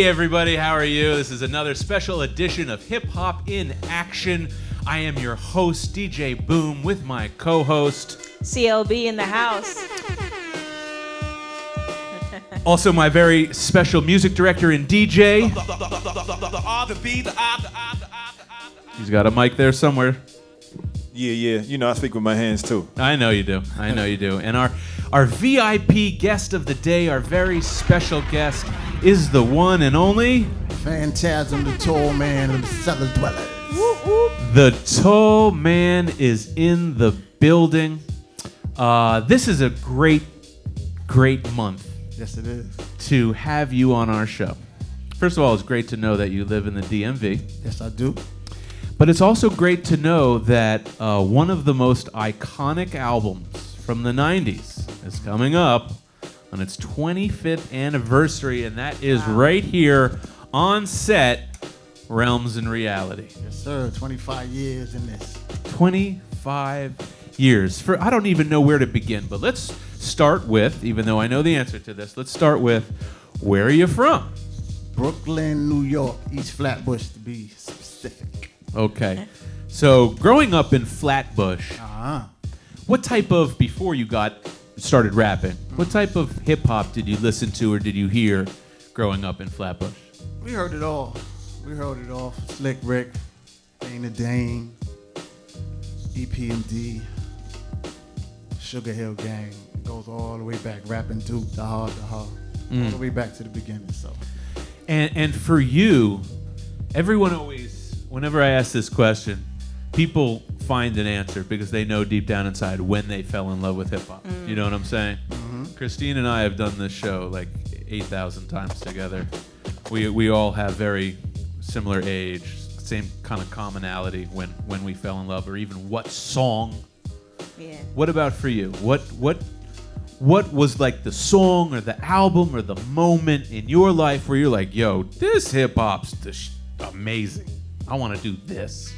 Hey everybody, how are you? This is another special edition of Hip Hop in Action. I am your host, DJ Boom, with my co-host, CLB in the house. Also my very special music director and DJ. He's got a mic there somewhere. Yeah. You know, I speak with my hands too. I know you do. And our VIP guest of the day, our very special guest, is the one and only Phantasm, the tall man of the Cella Dwellas. The tall man is in the building. This is a great month. Yes, it is. To have you on our show. First of all, it's great to know that you live in the DMV. Yes, I do. But it's also great to know that one of the most iconic albums from the 90s is coming up on its 25th anniversary, and that is right here on set, Realms in Reality. Yes, sir. 25 years in this. 25 years. I don't even know where to begin, but let's start with, even though I know the answer to this, let's start with, where are you from? Brooklyn, New York, East Flatbush to be specific. Okay. So growing up in Flatbush, what type of, before you started rapping, what type of hip hop did you listen to or did you hear growing up in Flatbush? We heard it all. Slick Rick, Dana Dane, EPMD, Sugar Hill Gang. It goes all the way back. Rapping Duke, the hard. All the way back to the beginning. So. And for you, everyone always, whenever I ask this question, people find an answer because they know deep down inside when they fell in love with hip hop. You know what I'm saying? Mm-hmm. Christine and I have done this show like 8,000 times together. We all have very similar age, same kind of commonality when we fell in love, or even what song. Yeah. What about for you? What was like the song or the album or the moment in your life where you're like, yo, this hip hop's amazing. I want to do this.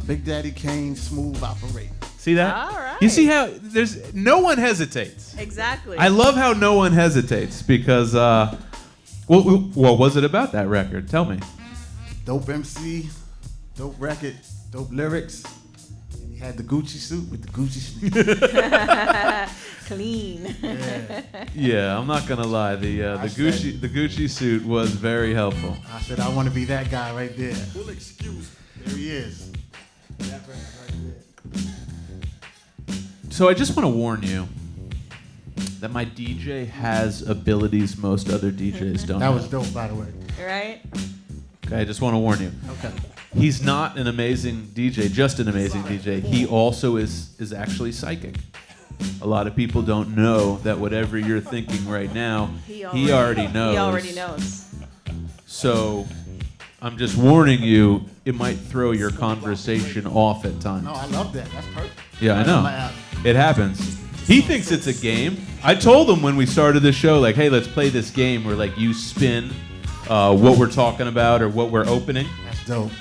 Big Daddy Kane, Smooth Operator. See that? All right. You see how there's no one hesitates. Exactly. I love how no one hesitates because, what was it about that record? Tell me. Dope MC, dope record, dope lyrics. And he had the Gucci suit with the Gucci sleeves. Clean. Yeah. I'm not gonna lie. The Gucci suit was very helpful. I said I want to be that guy right there. Full excuse. There he is. That right there. So I just want to warn you that my DJ has abilities most other DJs don't. That was dope, by the way. Right? Okay, I just want to warn you. Okay. He's not an amazing DJ, just an amazing DJ. He also is actually psychic. A lot of people don't know that whatever you're thinking right now, he already knows. He already knows. So I'm just warning you, it might throw your conversation off at times. No, I love that. That's perfect. Yeah, I know. It happens. He thinks it's a game. I told him when we started the show, like, hey, let's play this game where like you spin what we're talking about or what we're opening. That's dope.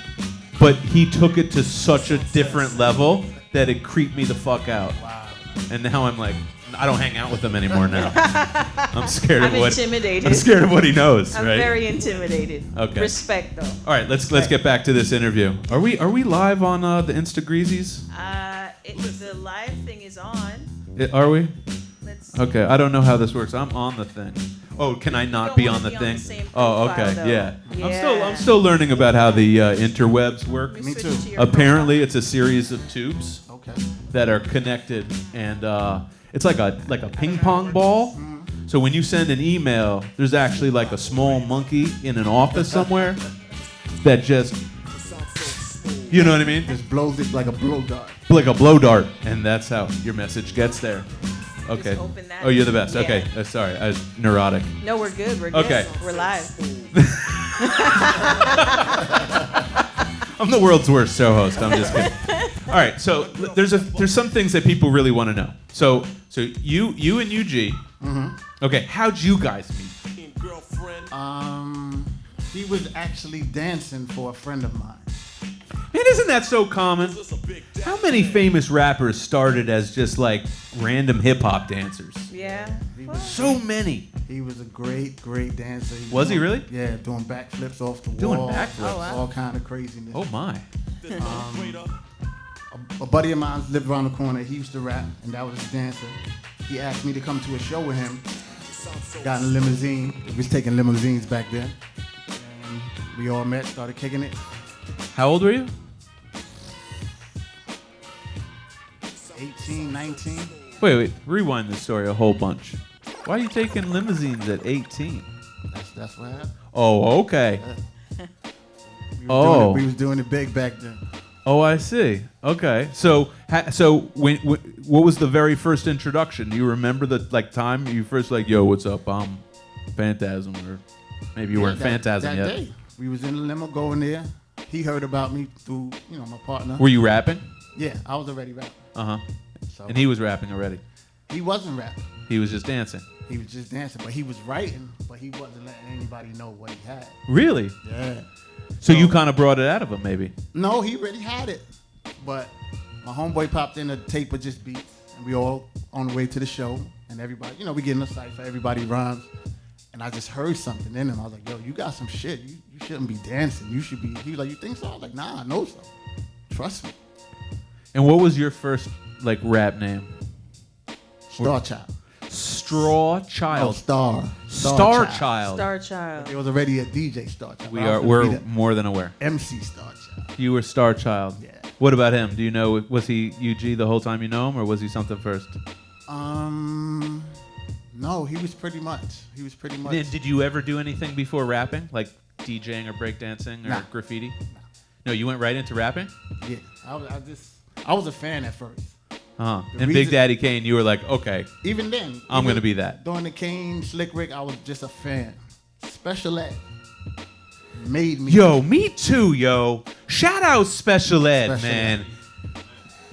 But he took it to such a different level that it creeped me the fuck out. Wow. And now I'm like, I don't hang out with him anymore now. I'm scared of I'm intimidated. I'm scared of what he knows. I'm right? very intimidated. Okay. Respect though. All right, let's get back to this interview. Are we live on the Instagreasies? The live thing is on. Are we? Let's. Okay, I don't know how this works. I'm on the thing. Oh, can I not be on the be thing? on the same Oh, profile, okay, though. yeah. I'm still learning about how the interwebs work. We Me switch too. to your Apparently, it's a series of tubes Okay. that are connected, and it's like a ping pong ball. So when you send an email, there's actually like a small monkey in an office somewhere that just, you know what I mean? Just blows it like a blow dart. Like a blow dart, and that's how your message gets there. Okay. Just open that. Oh, you're the best. Yeah. Okay. Sorry, I was neurotic. No, we're good. We're good. Okay. We're live. I'm the world's worst show host. I'm just kidding. All right. So there's some things that people really want to know. So you and UG. Mm-hmm. Okay. How'd you guys meet? He was actually dancing for a friend of mine. Man, isn't that so common? How many famous rappers started as just like random hip hop dancers? Yeah. So many. He was a great dancer. Was he really? Yeah, doing backflips off the Doing wall. backflips? Oh, wow. All kind of craziness. Oh my. A buddy of mine lived around the corner. He used to rap, and that was his dancer. He asked me to come to a show with him. Got in a limousine. We was taking limousines back then. And we all met, started kicking it. How old were you? 18, 19. Wait. Rewind the story a whole bunch. Why are you taking limousines at 18? That's what happened. Oh, okay. We was doing it big back then. Oh, I see. Okay. So when what was the very first introduction? Do you remember the time you first yo, what's up? I'm Phantasm, or maybe you weren't Phantasm that yet. Day, we was in the limo going there. He heard about me through, my partner. Were you rapping? Yeah, I was already rapping. Uh-huh. So And he was rapping already. he wasn't rapping. He was just dancing. He was just dancing, but he was writing, but he wasn't letting anybody know what he had. Really? Yeah. So you kind of brought it out of him, maybe. No, he already had it. But my homeboy popped in a tape of just beats, and we all on the way to the show, and everybody, we getting a cipher, everybody rhymes. And I just heard something in him. I was like, yo, you got some shit. You shouldn't be dancing. You should be. He was like, you think so? I was like, nah, I know so. Trust me. And what was your first rap name? Star Child. Straw Child. Oh, Star. Star Child. Star Child. There was already a DJ Star Child. We're more than aware. MC Star Child. You were Star Child. Yeah. What about him? Do you know, was he UG the whole time you know him, or was he something first? No, he was pretty much. And did you ever do anything before rapping, like DJing or breakdancing or Nah. graffiti? No, you went right into rapping? Yeah. I was a fan at first. Uh-huh. The And Big reason- Daddy Kane, you were like, okay, Even then. I'm going to be that. During the Kane, Slick Rick, I was just a fan. Special Ed made me. Yo, me too, yo. Shout out Special Ed, Special man. Ed.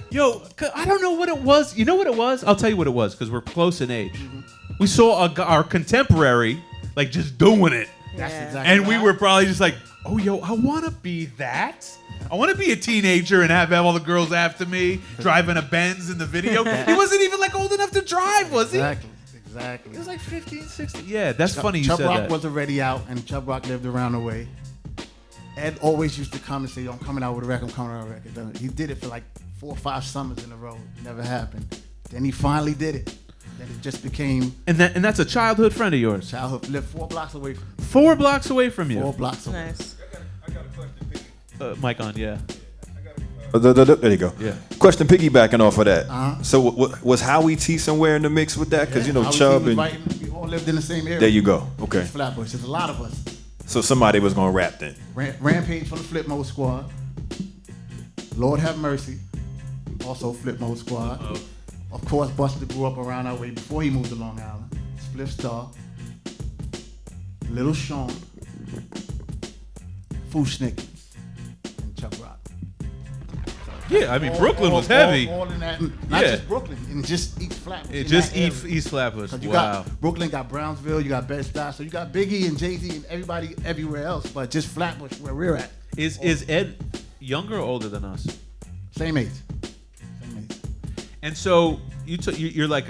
Yo, I don't know what it was. You know what it was? I'll tell you what it was, because we're close in age. Mm-hmm. We saw our contemporary, just doing it. That's Yeah. exactly And we what were probably just like, oh, yo, I want to be that. I want to be a teenager and have all the girls after me, driving a Benz in the video. He wasn't even old enough to drive, was he? Exactly. He was 15, 16. Yeah, that's funny you Chubb said Rock that. was already out, and Chubb Rock lived around the way. Ed always used to come and say, yo, I'm coming out with a record, He did it for 4 or 5 summers in a row. Never happened. Then he finally did it. Then it just became And that's a childhood friend of yours. childhood. Lived 4 blocks away from 4 blocks away from you. 4 blocks away. Nice. I got a question, Piggy. Mic on, yeah. There you go. Yeah. Question piggybacking off of that. Uh-huh. So was Howie T somewhere in the mix with that? Because Howie Chubb was and right we all lived in the same area. there you go. Okay. Flatbush. There's a lot of us. So somebody was gonna rap then. Rampage from the Flip Mode Squad. Lord Have Mercy, also Flip Mode Squad. Of course, Buster grew up around our way before he moved to Long Island. Spliff Star, Little Sean, Fushnickens, and Chuck Rock. Yeah, I mean, Brooklyn was heavy. All in that, not Yeah. just Brooklyn, and just East Flatbush. It in just that area. East Flatbush. 'Cause you Wow. got Brooklyn, got Brownsville, you got Bed-Stuy, so you got Biggie and Jay-Z and everybody everywhere else, but just Flatbush where we're at. Is Ed younger or older than us? Same age. And so you're like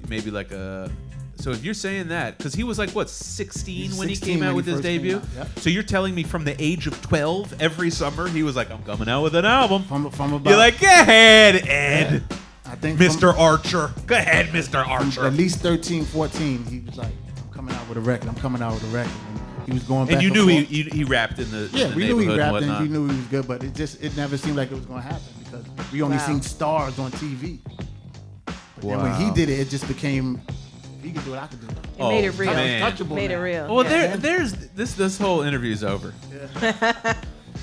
maybe like a. So if you're saying that, because he was 16 He's when he 16 came out when with he his first came debut? out, yep. So you're telling me from the age of 12, every summer, he was like, I'm coming out with an album. From about, You're like, go ahead, Ed. I think Mr. Archer. Go ahead, Mr. from Archer. at least 13, 14, he was like, I'm coming out with a record. And he was going back And you knew forth. he rapped in the Yeah, in the we knew he neighborhood rapped and and we whatnot. knew he was good, but it never seemed like it was going to happen because we only Wow. seen stars on TV. But then when Wow. he did it, it just became, if he could do it, I could do it. It made it real. man. Touchable Made it now. real. Well, yeah. there's this whole interview is over.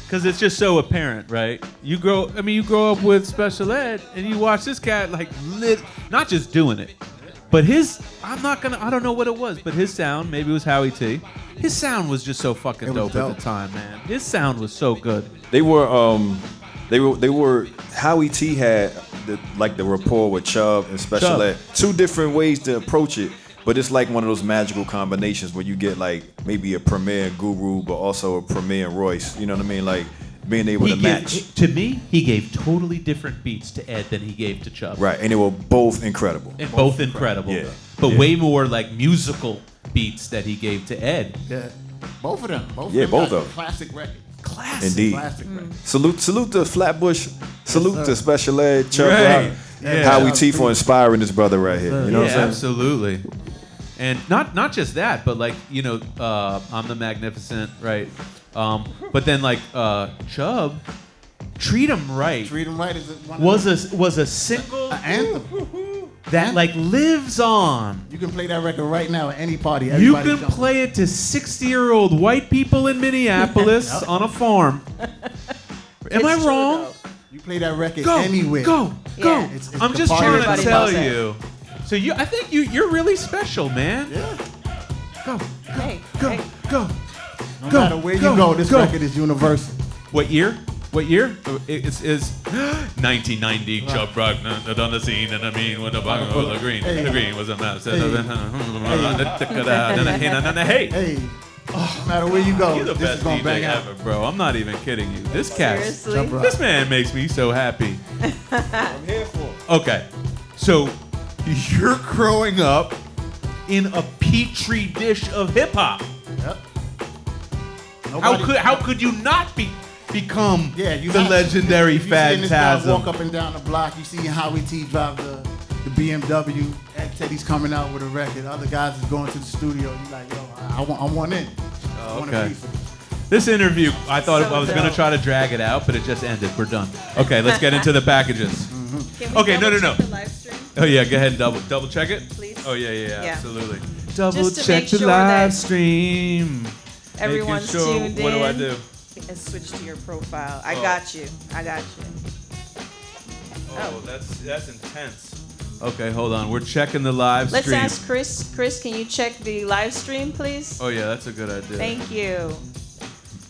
Because it's just so apparent, right? You grow up with Special Ed, and you watch this cat not just doing it, but I don't know what it was, but his sound, maybe it was Howie T. His sound was just so fucking It was dope at dope. the time, man. His sound was so good. They were Howie T had the rapport with Chubb and Special Chubb. Ed. 2 different ways to approach it, but it's like one of those magical combinations where you get maybe a Premier Guru, but also a Premier Royce. You know what I mean? Like being able to match. To me, he gave totally different beats to Ed than he gave to Chubb. Right, and they were both incredible. And both incredible. Yeah. But Yeah. way more musical beats that he gave to Ed. Yeah. Both of them. Yeah, both got of them. Classic records. Classic. Indeed. Classic records. Salute to Flatbush. Salute to Special Ed, Chuck Right. Rock, Yeah. Howie T for inspiring this brother right here. You know what I'm saying? Absolutely. And not just that, but like, you know, I'm the Magnificent, right? But then like Chubb, Treat 'Em Right Treat 'Em Right is one was of them. a single An anthem. that like lives on. You can play that record right now at any party. You Everybody can jump. play it to 60-year-old white people in Minneapolis on a farm. Am I It's true, wrong? though. You play that record Go, anywhere. go. Yeah. It's I'm the just party. trying to Everybody tell knows that. you. So I think you're really special, man. Yeah. Go, Hey, go, hey. go. No Go, matter where go, you go, this go. record is universal. What year? What year? It's 1990. Chubb Rock on the scene, and I mean when the bottom was the green. Hey. The green was a mouse. Hey. Hey. Hey, no matter where you go, You're the this best is gonna DJ bang out. ever, bro. I'm not even kidding you. This cat, Seriously? Jump rock. this man makes me so happy. I'm here for it. Okay, so you're growing up in a petri dish of hip hop. Yep. Nobody- How could you not become Yeah, you the have to. legendary You see this guy walk Phantasm? up and down the block. You see Howie T drive the BMW. Ed Teddy's coming out with a record. Other guys is going to the studio. You like, yo, I want in. I want a okay. piece of it. This interview, I thought So I was going to dope. try to drag it out, but it just ended. We're done. Okay, let's get into the packages. Can we Okay, no. double check the live stream? Oh yeah, go ahead and double check it. Please. Oh yeah, Yeah. absolutely. Double Just to check make the sure live that stream. Everyone's Making sure, tuned in. what do I do? And switch to your profile. I Oh. got you. Oh, that's intense. Okay, hold on. We're checking the live Let's stream. ask Chris. Chris, can you check the live stream, please? Oh yeah, that's a good idea. Thank you.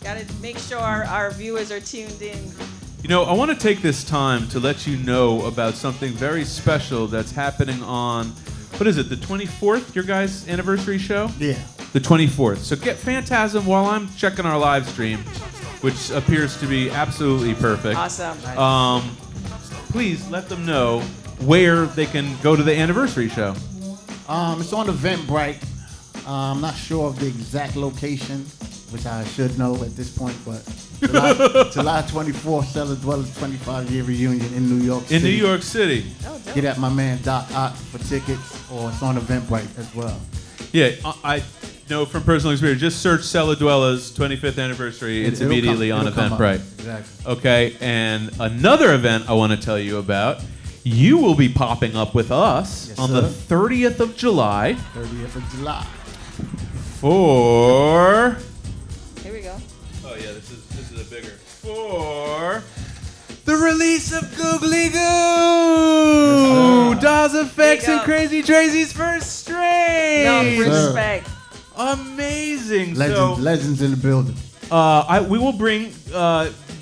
Got to make sure our viewers are tuned in. You know, I want to take this time to let you know about something very special that's happening on, what is it, the 24th, your guys' anniversary show? Yeah. The 24th. So get Phantasm while I'm checking our live stream, which appears to be absolutely perfect. Awesome. Please let them know where they can go to the anniversary show. It's on Eventbrite. I'm not sure of the exact location, which I should know at this point, but July 24th, Cella Dwellas 25-year reunion in New York City. In New York City. Oh, dope. Get at my man Doc Ock for tickets, or it's on Eventbrite as well. Yeah, I know from personal experience, just search Cella Dwellas 25th anniversary. It's It'll immediately come- on it'll come up. Eventbrite. Exactly. Okay, and another event I want to tell you about, you will be popping up with us Yes, on sir. the 30th of July 30th of July. for... Here we go. Oh yeah, this is a bigger... For... The release of Googly Goo! Dawes Effects There you and go. Crazy Tracy's first strain! No, Yes, sir. respect. Amazing! Legends in the building. We will bring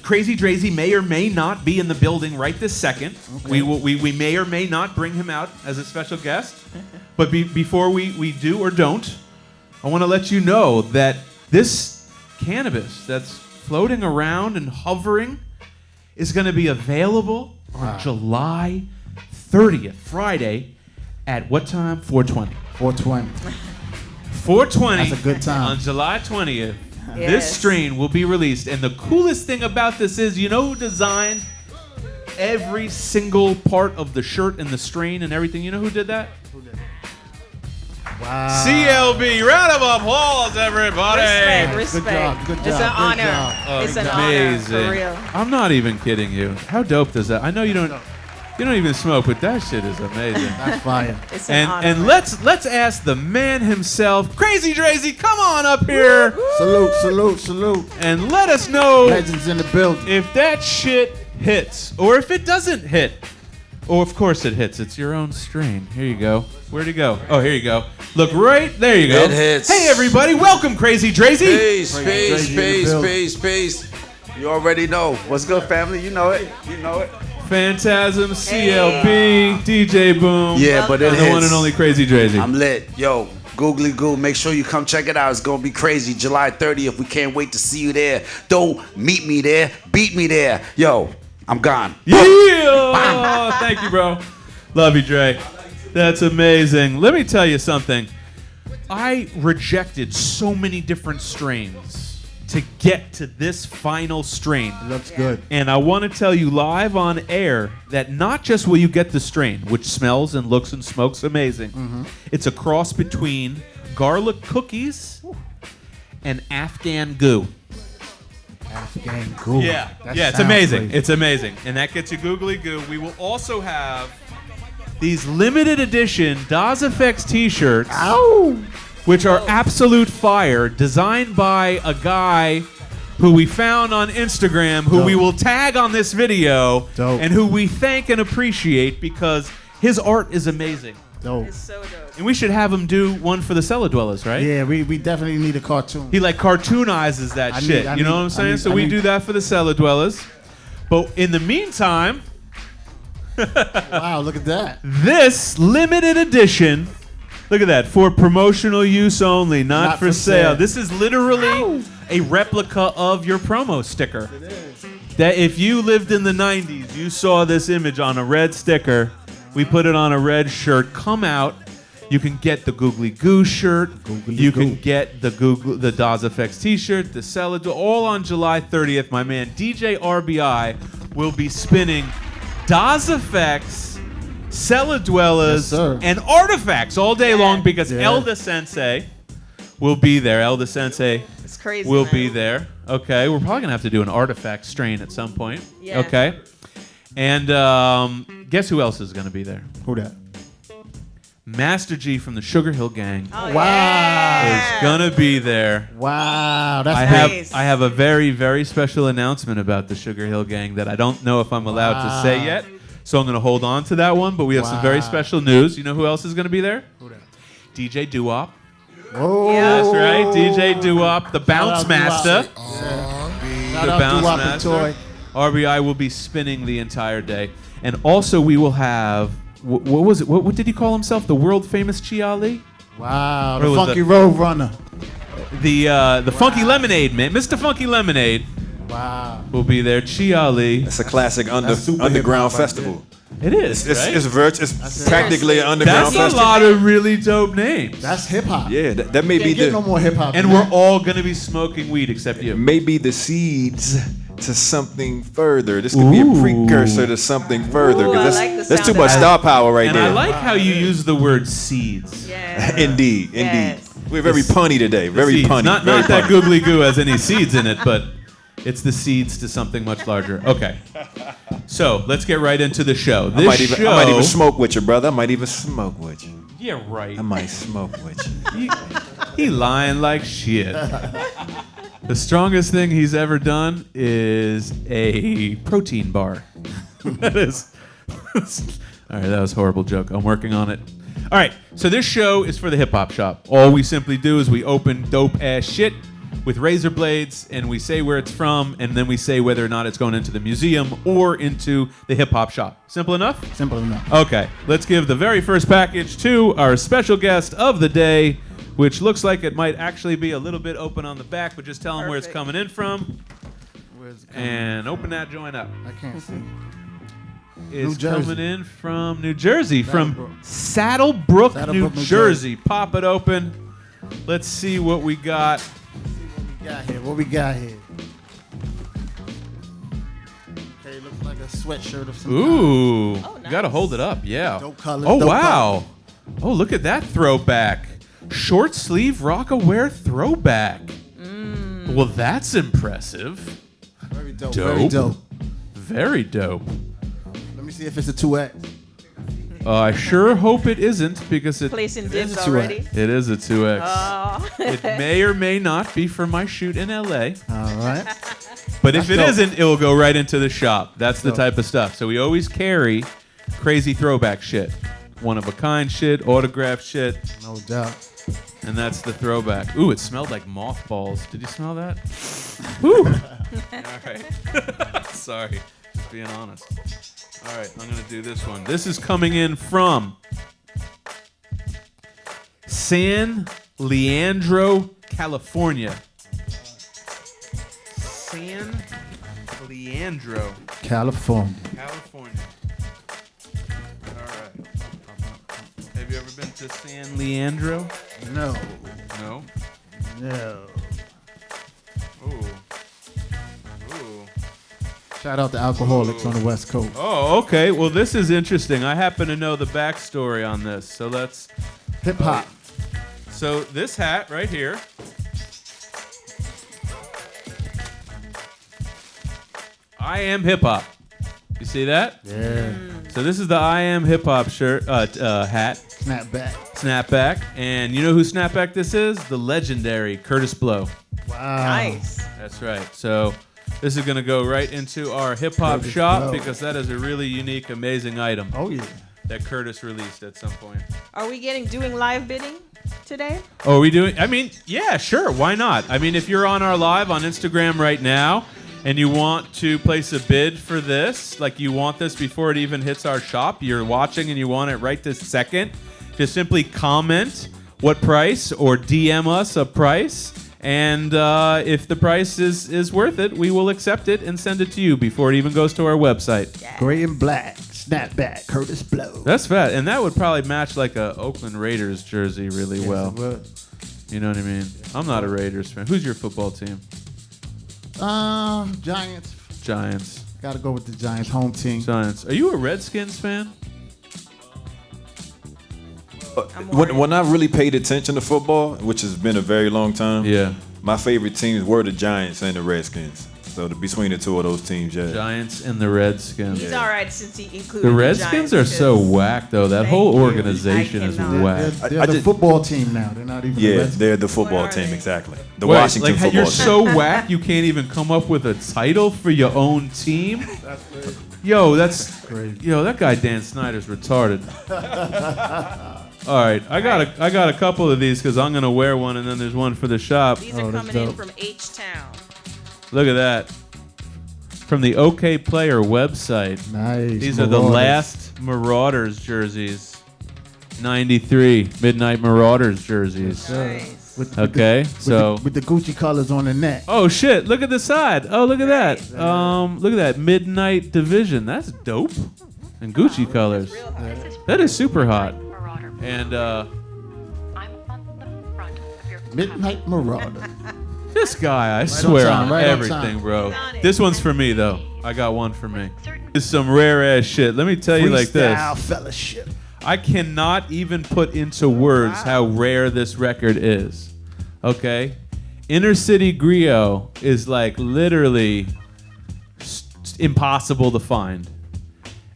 Crazy Drazy may or may not be in the building right this second. Okay. We may or may not bring him out as a special guest. But before we do or don't, I want to let you know that this cannabis that's floating around and hovering is going to be available on July 30th, Friday, at what time? 4:20. 420. 4:20. That's a good time. On July 20th. This Yes. strain will be released. And the coolest thing about this is, you know who designed every single part of the shirt and the strain and everything? You know who did that? Wow. CLB. Round of applause, everybody. Respect. Good job, good It's an job, good honor. job. It's an Amazing. honor, for real. I'm not even kidding you. How dope does that? I know you don't even smoke, but that shit is amazing. That's fire. It's an honor. And let's ask the man himself, Crazy Drazy, come on up here Salute, salute, salute. and let us know Legends in the building. if that shit hits or if it doesn't hit. Oh, of course it hits. It's your own strain. Here you go. Where'd it go? Oh, here you go. Look right there. You go. It hits. Hey everybody, welcome Crazy Drazy. Peace, Crazy peace, in the peace, building. peace, peace. You already know. What's good, family? You know it. You know it. Phantasm, CLB, DJ Boom. Yeah, but it and the one and hits. only Crazy Drazy. I'm lit. Yo, Googly Goo, make sure you come check it out. It's going to be crazy. July 30th. We can't wait to see you there. Don't meet me there. Beat me there. Yo, I'm gone. Yeah! Thank you, bro. Love you, Dre. That's amazing. Let me tell you something. I rejected so many different strains to get to this final strain. Looks good. And I want to tell you live on air that not just will you get the strain, which smells and looks and smokes amazing, it's a cross between garlic cookies and Afghan goo. Afghan goo. Yeah, That yeah, it's sounds amazing. great. It's amazing. And that gets you googly goo. We will also have these limited edition Daz Effects t-shirts. Ow! Which are absolute fire, designed by a guy who we found on Instagram, who Dope. we will tag on this video, Dope. and who we thank and appreciate because his art is amazing. Dope. It's so dope. And we should have him do one for the Cella Dwellas, right? Yeah, we definitely need a cartoon. He like cartoonizes that I shit. need- You know what I'm saying? So we do that for the Cella Dwellas. But in the meantime, Wow, look at that. this limited edition, look at that, for promotional use only, not for sale. This is literally a replica of your promo sticker. That if you lived in the 90s, you saw this image on a red sticker. We put it on a red shirt. Come out. You can get the Googly Goo shirt. You can get the Daz Effects t-shirt, the Cella, all on July 30th. My man DJ RBI will be spinning Daz Effects, Cella Dwellas, Yes, sir. and artifacts all day long because Yeah. Elda Sensei will be there. Elda Sensei It's crazy. will man. be there. Okay, we're probably gonna have to do an artifact strain at some point. Yeah. Okay, and guess who else is gonna be there? Who that? Master G from the Sugar Hill Gang Oh, Wow. yeah. is gonna be there. Wow, that's Nice. I have a very, very special announcement about the Sugar Hill Gang that I don't know if I'm allowed to say yet, so I'm gonna hold on to that one. But we have some very Wow. special news. You know who else is gonna be there? Who that? DJ Doo-Wop. Whoa. That's right, DJ Doo-Wop, the Bounce out Master. Shout The out Bounce Doo-Wop and Master. Toy. RBI will be spinning the entire day, and also we will have what was it? What did he call himself? The world famous Chi Ali, Wow, Or the was Funky it- Road Runner. the Funky Lemonade man, Mr. Funky Lemonade Wow. will be there. Chi Ali, It's a classic That's super underground hip-hop right festival. it is. It's right? it's practically an underground That's a festival. lot of really dope names, That's hip hop. Yeah, that may be Can't get no the more hip hop. and we're all gonna be smoking weed except you. maybe the seeds to something further. This could be a Ooh. precursor to something further. Ooh, I 'Cause like the that's sound too of much that. star power right And there. I like how you use the word seeds. Yeah. Indeed. Yes. We're very punny today. Very Seeds. punny. Not very that punny. googly goo has any seeds in it, but it's the seeds to something much larger. Okay. So let's get right into the show. This I might even show. smoke with you, brother. I might even smoke with you. Yeah, right. I might smoke with you. He lying like shit. The strongest thing he's ever done is a protein bar. That is. All right, that was a horrible joke. I'm working on it. All right, so this show is for the hip hop shop. All we simply do is we open dope ass shit with razor blades and we say where it's from and then we say whether or not it's going into the museum or into the hip hop shop. Simple enough? Simple enough. Okay, let's give the very first package to our special guest of the day, which looks like it might actually be a little bit open on the back, but just tell them where it's Perfect. coming in from Where's it coming? and open that joint up. I can't see. It's New Jersey. coming in from New Jersey, from Saddlebrook. Saddlebrook, New New Jersey. Pop it open. Let's see what we got. What we got here? Okay, looks like a sweatshirt of some kind. Ooh, Oh, you gotta nice. hold it up, yeah. Dope colors, Oh dope wow. Oh, look at that throwback. Short sleeve rock-aware throwback. Well, that's impressive. Very dope. Dope. Very dope. Very dope. Let me see if it's a 2X. I sure hope it isn't because it Placing It's dibs a 2X. already. it is a 2X. Oh. It may or may not be for my shoot in LA, All right. but if That's it dope. isn't, it will go right into the shop. That's the Dope. type of stuff. So we always carry crazy throwback shit, one of a kind shit, autograph shit, No doubt. and that's the throwback. Ooh, it smelled like mothballs. Did you smell that? Woo! All right. Sorry, just being honest. All right, I'm gonna do this one. This is coming in from San Leandro, California. San Leandro, California. California. All right. Have you ever been to San Leandro? No. No. No. Ooh. Ooh. Shout out to alcoholics on the West Coast. Oh, okay. Well, this is interesting. I happen to know the backstory on this, so let's. Hip hop. So this hat right here. I am hip hop. You see that? Yeah. So this is the I am hip hop shirt hat. Snapback. Snapback. And you know who Snapback this is? The legendary Curtis Blow. Wow. Nice. That's right. So this is going to go right into our hip hop Curtis shop Blow. because that is a really unique, amazing item Oh yeah. that Curtis released at some point. Are we doing live bidding today? Oh, are we doing? I mean, yeah, sure. Why not? I mean, if you're on our live on Instagram right now and you want to place a bid for this, like you want this before it even hits our shop, you're watching and you want it right this second, just simply comment what price or DM us a price. And if the price is worth it, we will accept it and send it to you before it even goes to our website. Gray and black. Snapback. Curtis Blow. That's fat. And that would probably match like a Oakland Raiders jersey really Yes, well. it would. You know what I mean? I'm not a Raiders fan. Who's your football team? Giants. Giants. Gotta go with the Giants home team. Giants. Are you a Redskins fan? When I really paid attention to football, which has been a very long time, Yeah. my favorite teams were the Giants and the Redskins. So between the two of those teams, yeah. Giants and the Redskins. He's all right since he included The Redskins are so because- whack, though. That Thank whole you. organization I is cannot. They're, whack. they're I the just- football team now. They're not even the Yeah, Redskins. they're the football What are team, they? exactly. The Wait, Washington like, football you're team. so whack you can't even come up with a title for your own team? Yo, that's Crazy. Yo, that guy Dan Snyder's retarded. All right, I got a couple of these because I'm gonna wear one, and then there's one for the shop. These Oh, are that's coming in dope. from H-Town. Look at that. From the OK Player website. Nice. These are the Marauders. last Marauders jerseys. 93 Midnight Marauders jerseys. Nice. Okay, so with the Gucci colors on the neck. oh shit! Look at the side. Oh, look at that. Look at that Midnight Division. That's dope. And Gucci colors. Real hard. That is super hot. And Midnight Marauder. this guy, I swear time, on right on everything, time. bro. He's on it. This one's for me though. I got one for me. This is some rare ass shit. Let me tell you like this. Freestyle Fellowship. I cannot even put into words how rare this record is. Okay? Inner City Griot is like literally impossible to find.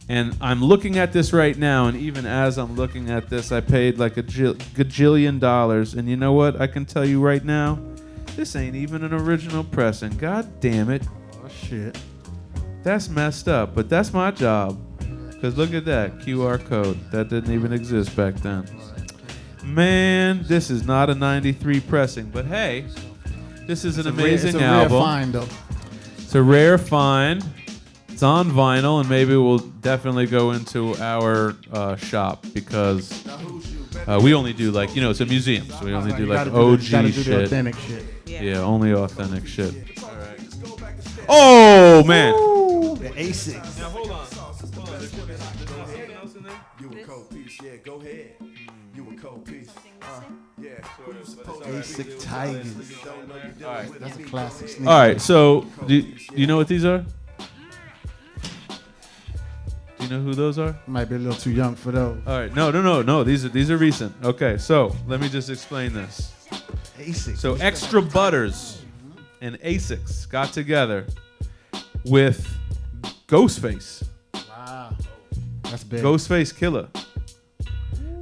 And I'm looking at this right now, and even as I'm looking at this, I paid like a gajillion dollars. And you know what? I can tell you right now, this ain't even an original pressing. God damn it. Oh shit. That's messed up, but that's my job. Because look at that QR code. That didn't even exist back then. Man, this is not a 93 pressing, but hey, this is an amazing It's a album. rare find though. It's a rare find. It's on vinyl, and maybe we'll definitely go into our shop because we only do like, you know, it's a museum, so we only do You like gotta do OG the- gotta do the shit. authentic shit. Yeah, only authentic shit. Oh, man. The A6. Now, hold on. You a cold piece, yeah, go ahead. You a cold piece. Yeah. A6 Tigers. All right. That's a classic sneaker. All right, so do you know what these are? Do you know who those are? Might be a little too young for those. All right, no. These are recent. Okay, so let me just explain this. A6. So Extra Butters and Asics got together with Ghostface, Wow. That's big. Ghostface Killer,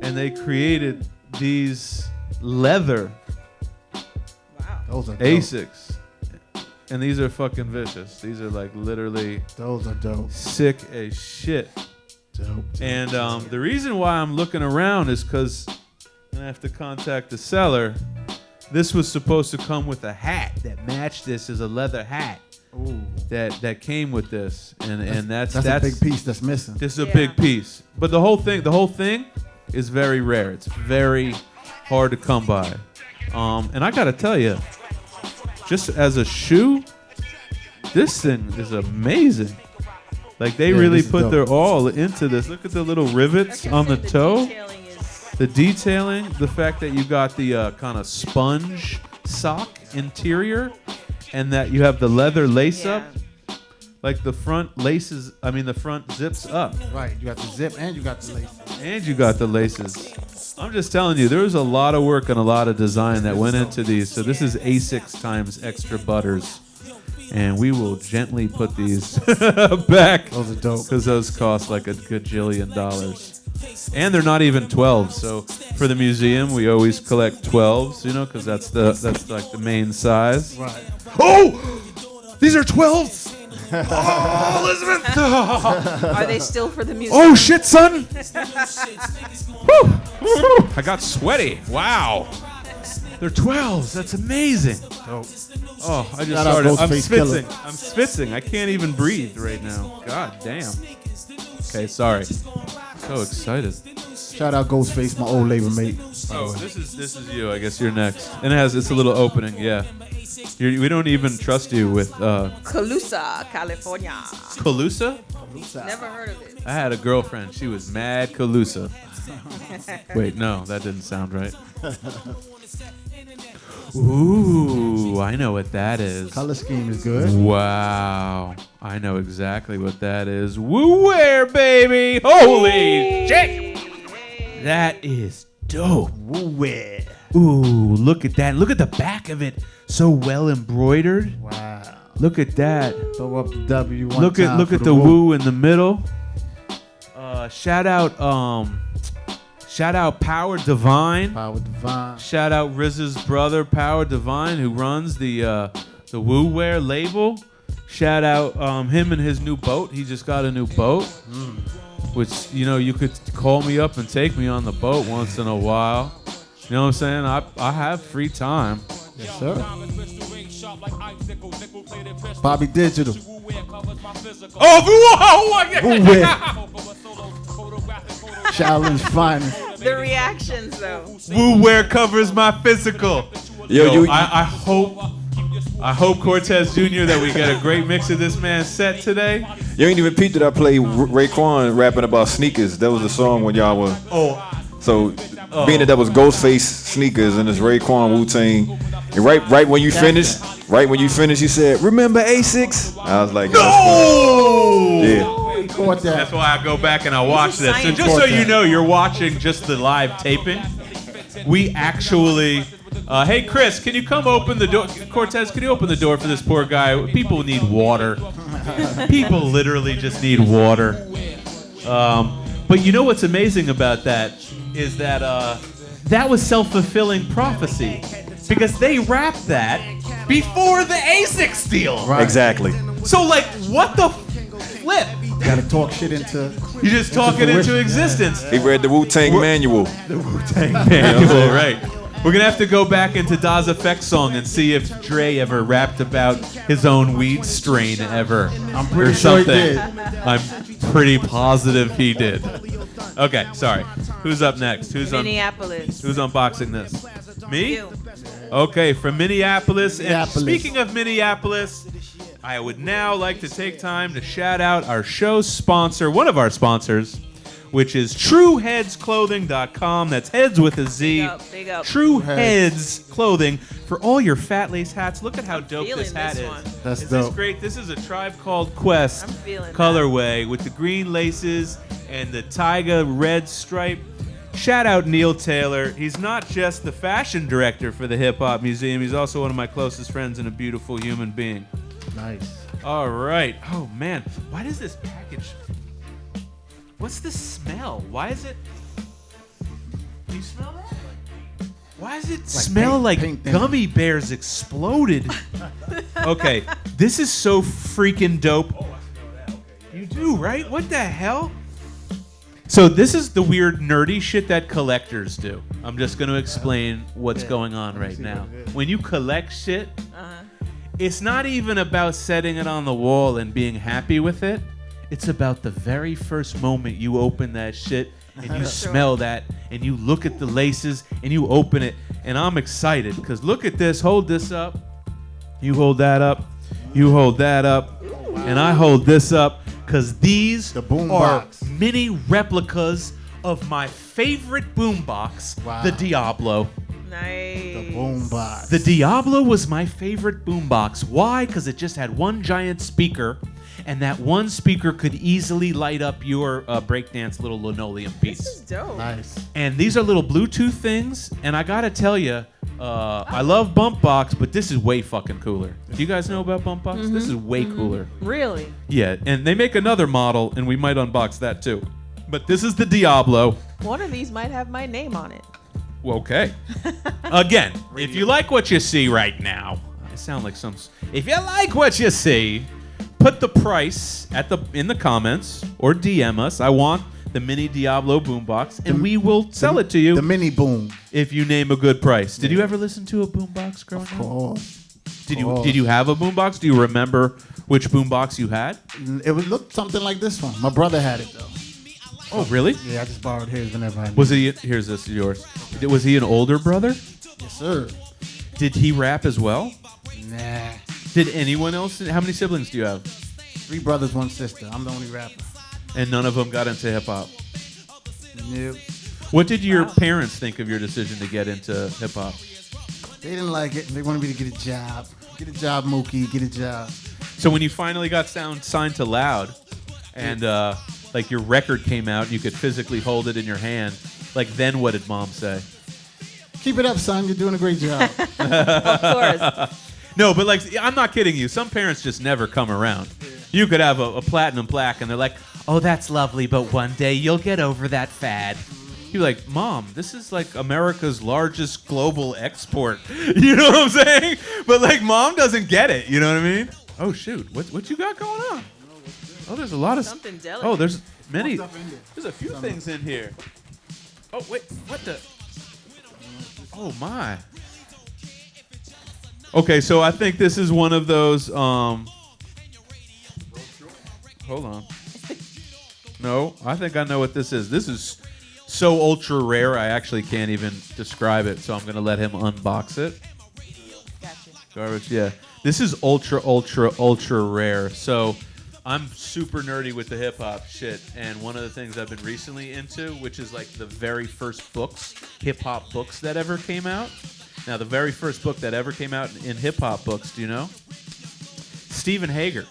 and they created these leather Wow. Those are dope. Asics. And these are fucking vicious. These are like literally Those are dope. sick as shit. Dope. And the reason why I'm looking around is because I have to contact the seller. This was supposed to come with a hat that matched this as a leather hat Ooh. that came with this, and that's a big piece that's missing. This is a Yeah. big piece, but the whole thing is very rare. It's very hard to come by, and I gotta tell you, just as a shoe, this thing is amazing. Like they Yeah, really this is put dope. their all into this. Look at the little rivets on the toe. Detailing is The detailing, the fact that you got the kind of sponge sock interior, and that you have the leather lace up, like the front laces. I mean, the front zips up. Right. You got the zip and you got the laces. And you got the laces. I'm just telling you, there was a lot of work and a lot of design that went into these. So this is A6 times extra butters. And we will gently put these back. Those are dope. Because those cost like a gajillion dollars. And they're not even 12s. So for the museum, we always collect 12s, you know, because that's like the main size. Right. Oh! These are 12s! Oh, Elizabeth! Are they still for the museum? Oh, shit, son! Woo! I got sweaty. Wow. They're 12s. That's amazing. Dope. Oh, I just Shout out started. I'm Ghostface Killer. spitzing. I'm spitzing. I can't even breathe right now. God damn. Okay, sorry. So excited. Shout out Ghostface, my old labor mate. Oh, this is you. I guess you're next. And it's a little opening. Yeah. We don't even trust you with Calusa, California. Calusa. Never heard of it. I had a girlfriend. She was mad Calusa. Wait, no, that didn't sound right. Ooh, I know what that is. Color scheme is good. Wow, I know exactly what that is. Woo-wear, baby! Holy shit! That is dope. Woo-wear. Ooh, look at that. Look at the back of it. So well embroidered. Wow. Look at that. Throw up the W one Look time at for the woo in the middle. Shout out Power Divine. Power Divine. Shout out Riz's brother Power Divine, who runs the Woo Wear label. Shout out him and his new boat. He just got a new boat, which you could call me up and take me on the boat once in a while. You know what I'm saying? I have free time. Yes, sir. Bobby Digital. Oh, Woo Wear. Challenge finest. The reactions, though. Woo Wear covers my physical. Yo, I hope Cortez Jr. that we get a great mix of this man's set today. You ain't even peeped that I played Raekwon rapping about sneakers. That was the song when y'all were. So being that was Ghostface sneakers and it's Raekwon Wu-Tang, and right when you finished, you said, "Remember A6?" I was like, No! Yeah. Caught that. That's why I go back and I watch this. So science. just so you know, you're watching just the live taping. We actually, hey Chris, can you come open the door? Cortez, can you open the door for this poor guy? People need water. People literally just need water. But you know what's amazing about that is that that was self-fulfilling prophecy, because they wrapped that before the ASICS deal. Right. Exactly. So like, what the flip? Gotta talk shit into. You just talk it into fruition. existence. He read the Wu-Tang manual. Manual, right. We're gonna have to go back into Das Effects song and see if Dre ever rapped about his own weed strain ever. I'm pretty or sure he something. did. I'm pretty positive he did. Okay, sorry. Who's up next? Who's Minneapolis. unboxing this? Me? You. Okay, from Minneapolis. And Minneapolis. speaking of Minneapolis, I would now like to take time to shout out our show's sponsor, one of our sponsors, which is TrueHeadsClothing.com. That's heads with a Z. Big up. True Heads Clothing for all your fat lace hats. Look at how dope feeling this hat this is. one. That's Is this dope. great? This is a Tribe Called Quest I'm feeling that. colorway with the green laces and the Tyga red stripe. Shout out Neil Taylor. He's not just the fashion director for the Hip Hop Museum. He's also one of my closest friends and a beautiful human being. Nice. All right. Oh, man. Why does this package... What's the smell? Why is it... Do you smell that? Why does it smell paint- like paint thinner. gummy bears exploded? Okay. This is so freaking dope. You do, right? What the hell? So this is the weird nerdy shit that collectors do. I'm just going to explain what's going on right now. When you collect shit, it's not even about setting it on the wall and being happy with it. It's about the very first moment you open that shit and you smell that and you look at the laces and you open it. And I'm excited because look at this. Hold this up. You hold that up. You hold that up. And I hold this up because these The boom are box. mini replicas of my favorite boombox, Wow. the Diablo. Nice. The boombox. The Diablo was my favorite boombox. Why? Because it just had one giant speaker, and that one speaker could easily light up your breakdance little linoleum piece. This is dope. Nice. And these are little Bluetooth things, and I gotta tell you, I love Bumpbox, but this is way fucking cooler. Do you guys know about Bumpbox? This is way cooler. Really? Yeah, and they make another model, and we might unbox that too. But this is the Diablo. One of these might have my name on it. Okay. Again, if you like what you see right now, I sound like some. If you like what you see, put the price in the comments or DM us. I want the mini Diablo boombox, and we will sell it to you The mini boom. if you name a good price. Did you ever listen to a boombox growing up? Oh, Did you have a boombox? Do you remember which boombox you had? it would look something like this one. My brother had it though. Oh, really? Yeah, I just borrowed his whenever I. Was he? Here's this, yours. Was he an older brother? Yes, sir. Did he rap as well? Nah. Did anyone else? How many siblings do you have? 3 brothers, 1 sister. I'm the only rapper. And none of them got into hip hop. Nope. What did your parents think of your decision to get into hip hop? They didn't like it. They wanted me to get a job. Get a job, Mookie. Get a job. So when you finally got signed to Loud, and like your record came out, and you could physically hold it in your hand. Like then, what did mom say? Keep it up, son. You're doing a great job. Of course. No, but like I'm not kidding you. Some parents just never come around. You could have a platinum plaque, and they're like, "Oh, that's lovely, but one day you'll get over that fad." You're like, "Mom, this is like America's largest global export." You know what I'm saying? But like, mom doesn't get it. You know what I mean? Oh shoot, what you got going on? Oh, there's a lot of Something delicate. Oh, there's many. Stuff in there. There's a few things in here. Oh wait, what the? Oh my. Okay, so I think this is one of those. Hold on. No, I think I know what this is. This is so ultra rare, I actually can't even describe it. So I'm gonna let him unbox it. Gotcha. Garbage, yeah. This is ultra rare. So I'm super nerdy with the hip hop shit, and one of the things I've been recently into, which is like the very first books, hip hop books that ever came out. Now, the very first book that ever came out in hip hop books, do you know? Stephen Hager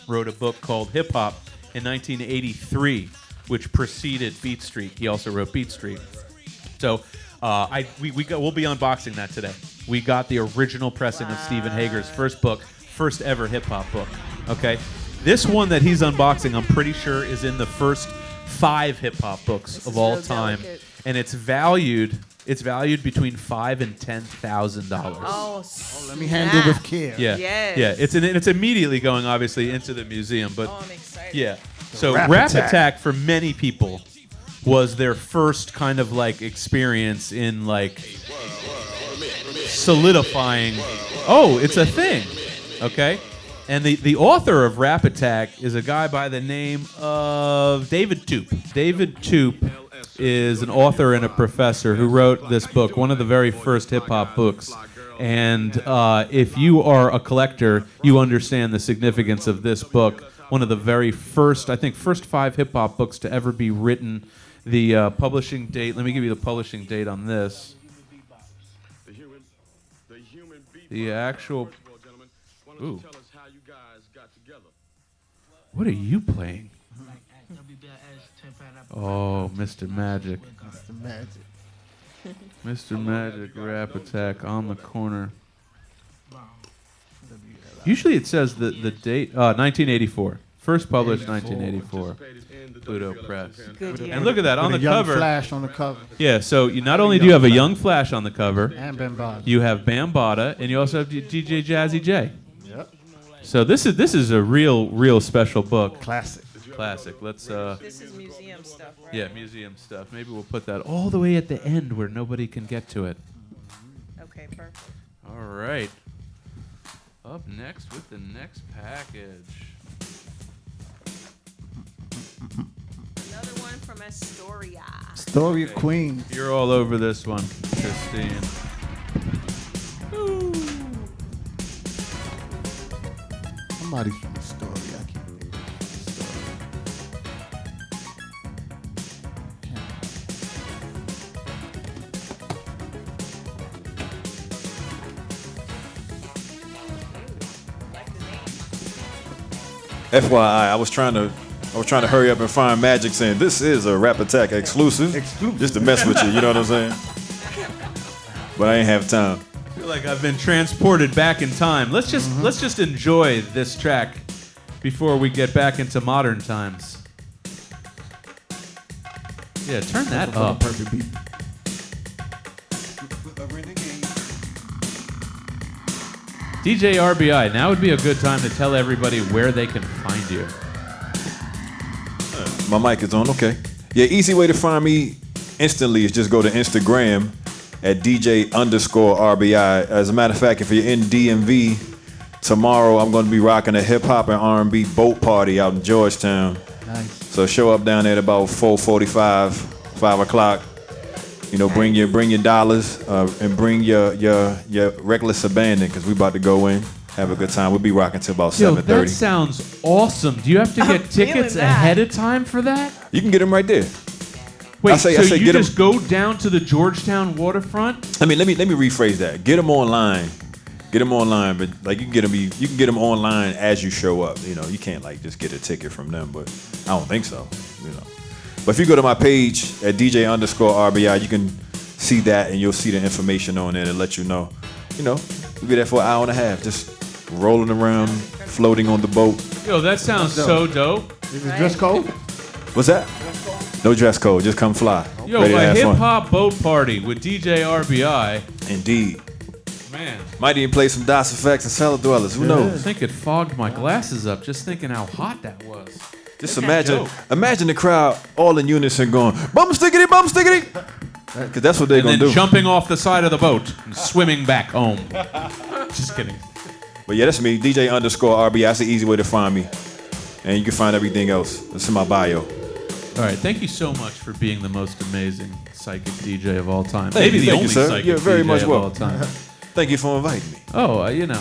wrote a book called Hip Hop in 1983, which preceded Beat Street. He also wrote Beat Street. So we'll be unboxing that today. We got the original pressing of Stephen Hager's first book, first ever hip hop book. Okay, this one that he's unboxing, I'm pretty sure, is in the first 5 hip hop books This of is all real time, delicate. and it's valued between $5,000 and $10,000. Oh, Let me handle with care. Yeah, Yes. yeah. It's immediately going obviously into the museum, but Oh, I'm excited. yeah. So Rap Rap Attack. Attack for many people was their first kind of like experience in like solidifying. Oh, it's a thing. Okay. And the author of Rap Attack is a guy by the name of David Toop. David Toop is an author and a professor who wrote this book, one of the very first hip-hop books. And if you are a collector, you understand the significance of this book. One of the very first, I think, first 5 hip-hop books to ever be written. The publishing date, let me give you the publishing date on this. The actual... Ooh. What are you playing? Oh, Mr. Magic. That's the magic. Mr. Magic, Rap Attack on the corner. Usually it says the date, 1984. First published 1984. Pluto Press. Good year. And look at that, on With the a young cover. Flash on the cover. Yeah, so not only do you have a young Flash on the cover, And Bambaataa. you have Bambaataa, and you also have DJ Jazzy J. Yep. So this is a real special book. Classic. Classic. Let's This is museum stuff, right? yeah, museum stuff. Maybe we'll put that all the way at the end where nobody can get to it. Okay, perfect. All right. Up next with the next package. Another one from Astoria. Story of Queens. You're all over this one, Christine. Somebody's from Astoria. I can't think of FYI, I was trying to hurry up and find Magic saying this is a Rap Attack exclusive. Just to mess with you, you know what I'm saying? But I ain't have time. I feel like I've been transported back in time. Let's just enjoy this track before we get back into modern times. Yeah, turn that up. Perfect beat. DJ RBI, now would be a good time to tell everybody where they can find you. My mic is on, okay. Yeah, easy way to find me instantly is just go to Instagram at DJ_RBI. As a matter of fact, if you're in DMV, tomorrow I'm going to be rocking a hip hop and R&B boat party out in Georgetown. Nice. So show up down there at about 4:45, 5 o'clock. You know, bring your dollars and bring your reckless abandon because we about to go in, have a good time. We'll be rocking till about 7:30. That sounds awesome. Do you have to get tickets ahead of time for that? You can get them right there. Wait, I say you get just go down to the Georgetown waterfront? I mean, let me rephrase that. Get them online. Get them online, but like you can get them online as you show up. You know, you can't like just get a ticket from them, but I don't think so. You know. But if you go to my page at DJ_RBI, you can see that and you'll see the information on it and let you know. You know, we'll be there for an hour and a half, just rolling around, floating on the boat. Yo, that sounds so dope. Is it dress code? What's that? No dress code, just come fly. Yo, Ready to a have fun. hip-hop boat party with DJ RBI. Indeed. Man. Might even play some DOS effects and Cella Dwellas. Who I knows? think it fogged my glasses up just thinking how hot that was. Just imagine the crowd all in unison going, bum stickity, bum stickity. Because that's what they're And going then to do. jumping off the side of the boat and swimming back home. Just kidding. But yeah, that's me, DJ_RBI. That's the easy way to find me. And you can find everything else. It's in my bio. All right, thank you so much for being the most amazing psychic DJ of all time. Thank Maybe you, the thank you, only sir. psychic You're very DJ much of all welcome. time. Thank you for inviting me. Oh, you know,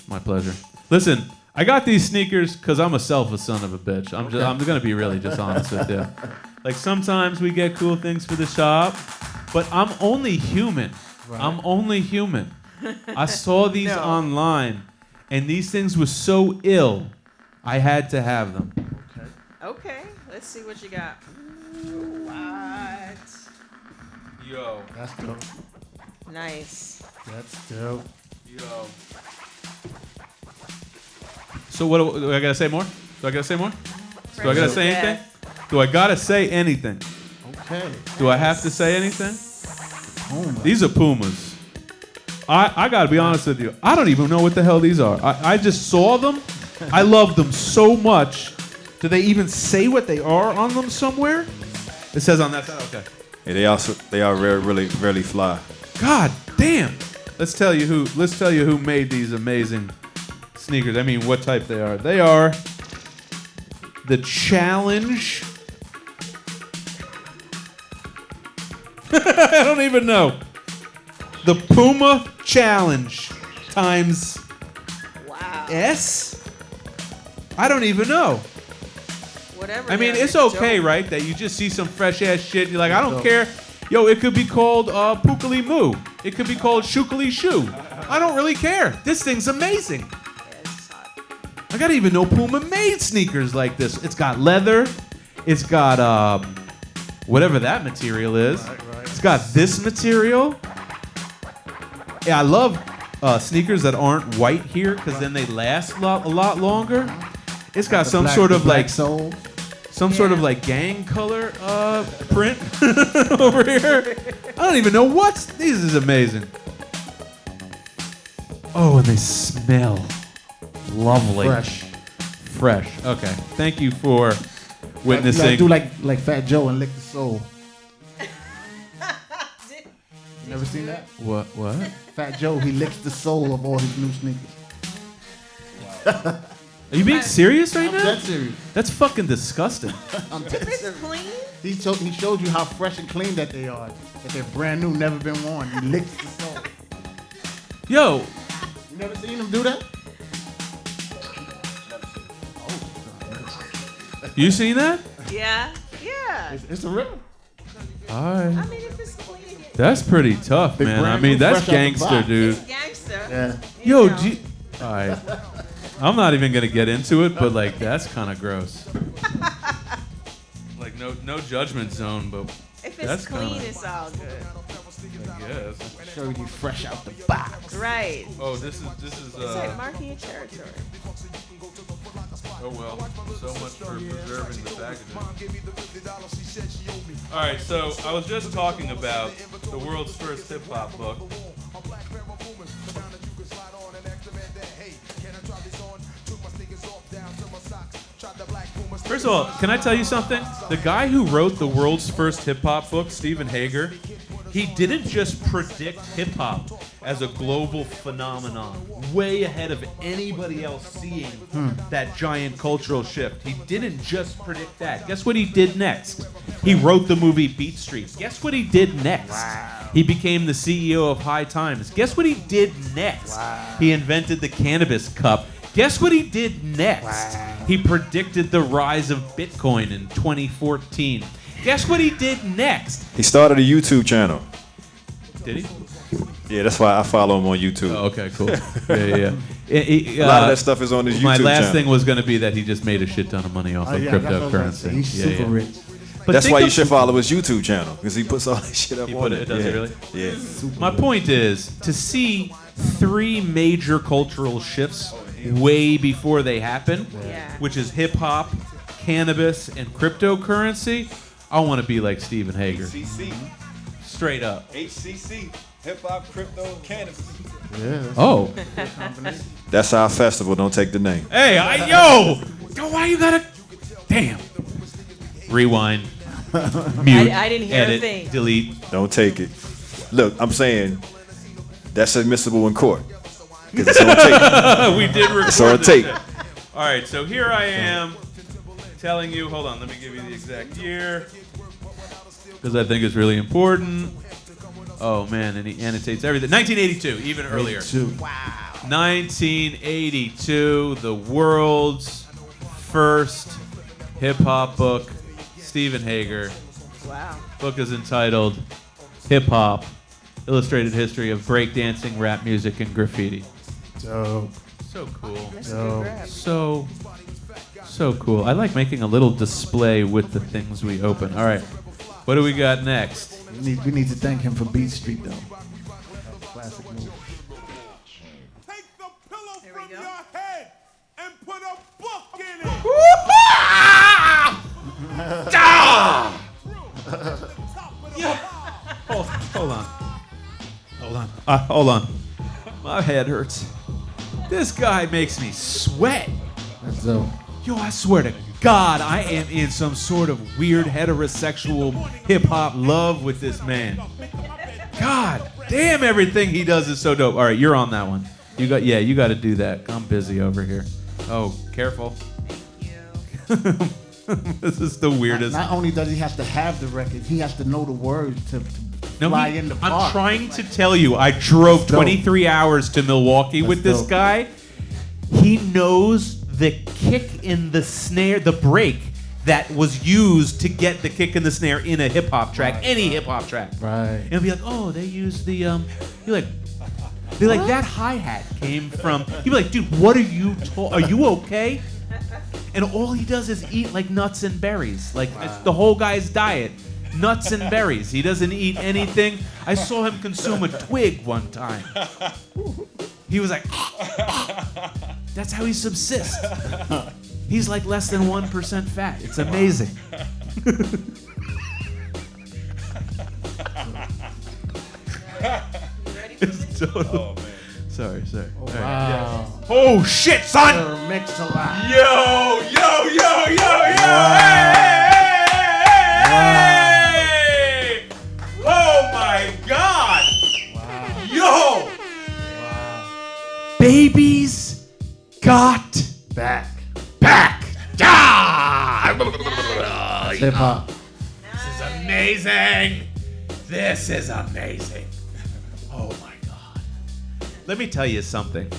my pleasure. Listen, I got these sneakers because I'm a selfish son of a bitch. I'm gonna be really just honest with you. Like sometimes we get cool things for the shop, but I'm only human. Right. I'm only human. I saw these online, and these things were so ill, I had to have them. Okay, let's see what you got. What? Yo. That's dope. Nice. That's dope. Yo. So what do I gotta say more? Do I gotta say more? Do I gotta say anything? Do I gotta say anything? Okay. Do I have to say anything? These are Pumas. I gotta be honest with you. I don't even know what the hell these are. I just saw them. I love them so much. Do they even say what they are on them somewhere? It says on that side. Okay. Yeah, they are really fly. God damn. Let's tell you who made these amazing sneakers. I mean, what type they are. They are the Challenge. I don't even know. The Puma Challenge times S? I don't even know. Whatever. I mean, it's okay, right? That you just see some fresh ass shit. You're like, I don't care. Yo, it could be called Pookily Moo. It could be called Shookily Shoo. I don't really care. This thing's amazing. I gotta even know Puma made sneakers like this. It's got leather. It's got whatever that material is. It's got this material. Yeah, I love sneakers that aren't white here because then they last a lot longer. It's got some sort of like soul. Some sort of like gang color print over here. I don't even know what's. This is amazing. Oh, and they smell lovely. Fresh. Okay. Thank you for witnessing. You gotta do like Fat Joe and lick the soul. Never seen that? What? Fat Joe, he licks the soul of all his new sneakers. Are you being serious right I'm now? dead serious. That's fucking disgusting. I'm dead It's serious. clean. He showed you how fresh and clean that they are. That they're brand new, never been worn. He licks the soul. Yo, You never seen him do that? you seen that? Yeah. It's a real. All right. I mean, if it's clean, That's pretty tough, Big man. I brand mean, new, that's fresh out the gangster, box. dude. it's gangster. Yeah. Yo, You know. all right. I'm not even gonna get into it, but like that's kind of gross. Like no judgment zone, but If that's it's clean, kinda, it's all good. I guess. Show you fresh out the box. Right. Oh, this is It's like marking your territory. oh well. So much for preserving the packaging. All right, so I was just talking about the world's first hip hop book. First of all, can I tell you something? The guy who wrote the world's first hip hop book, Stephen Hager, he didn't just predict hip hop as a global phenomenon, way ahead of anybody else seeing that giant cultural shift. He didn't just predict that. Guess what he did next? He wrote the movie Beat Street. Guess what he did next? Wow. He became the CEO of High Times. Guess what he did next? Wow. He invented the cannabis cup. Guess what he did next? Wow. He predicted the rise of Bitcoin in 2014. Guess what he did next? He started a YouTube channel. Did he? Yeah, that's why I follow him on YouTube. Oh, okay, cool. Yeah. A lot of that stuff is on his YouTube my last channel. thing was going to be that he just made a shit ton of money off of cryptocurrency. He's super rich. But that's think why you of- should follow his YouTube channel, because he puts all that shit up He on put it. it, does yeah. he really? Yeah. My point is to see three major cultural shifts way before they happen, Yeah. which is hip hop, cannabis, and cryptocurrency. I want to be like Stephen Hager, HCC. straight up. HCC. Hip hop, crypto, cannabis. Yeah. Oh, That's our festival. Don't take the name. hey, yo, why you gotta? Damn. Rewind. Mute. I didn't hear a edit, thing. delete. Don't take it. Look, I'm saying that's admissible in court. Because it's on tape. We did record It's on this tape. shit. All right, so here I am telling you. Hold on, let me give you the exact year because I think it's really important. Oh man, and he annotates everything. 1982, even earlier. Wow. 1982, the world's first hip hop book. Stephen Hager. Wow. Book is entitled Hip Hop: Illustrated History of Breakdancing, Rap Music, and Graffiti. Dope. So cool. That's a good grab. So cool. I like making a little display with the things we open. All right, what do we got next? We need to thank him for Beat Street, though. Classic movie. Take the pillow Here we from go. your head and put a book in it. Hold on. My head hurts. This guy makes me sweat. That's dope. Yo, I swear to God, I am in some sort of weird heterosexual hip hop love with this man. God damn, everything he does is so dope. All right, you're on that one. You got to do that. I'm busy over here. Oh, careful. Thank you. This is the weirdest. Not only does he have to have the record, he has to know the words to fly in the park. I'm trying to tell you, I drove That's dope. 23 hours to Milwaukee with this dope. guy. He knows the kick in the snare, the break that was used to get the kick in the snare in a hip hop track, any hip hop track. Right. And he'll be like, oh, they use the be like that hi-hat came from. He'd be like, dude, what are you? Are you okay? And all he does is eat like nuts and berries. Like it's the whole guy's diet, nuts and berries. He doesn't eat anything. I saw him consume a twig one time. He was like, that's how he subsists. He's like less than 1% fat. It's amazing. It's total. Oh, man. Sorry. All right. Wow. Oh shit, son! Mix a lot. Yo! Hey! Oh my God! Wow. Yo! Wow. Babies got Back. back! Hip hop. This is amazing! This is amazing! Oh my God. Let me tell you something.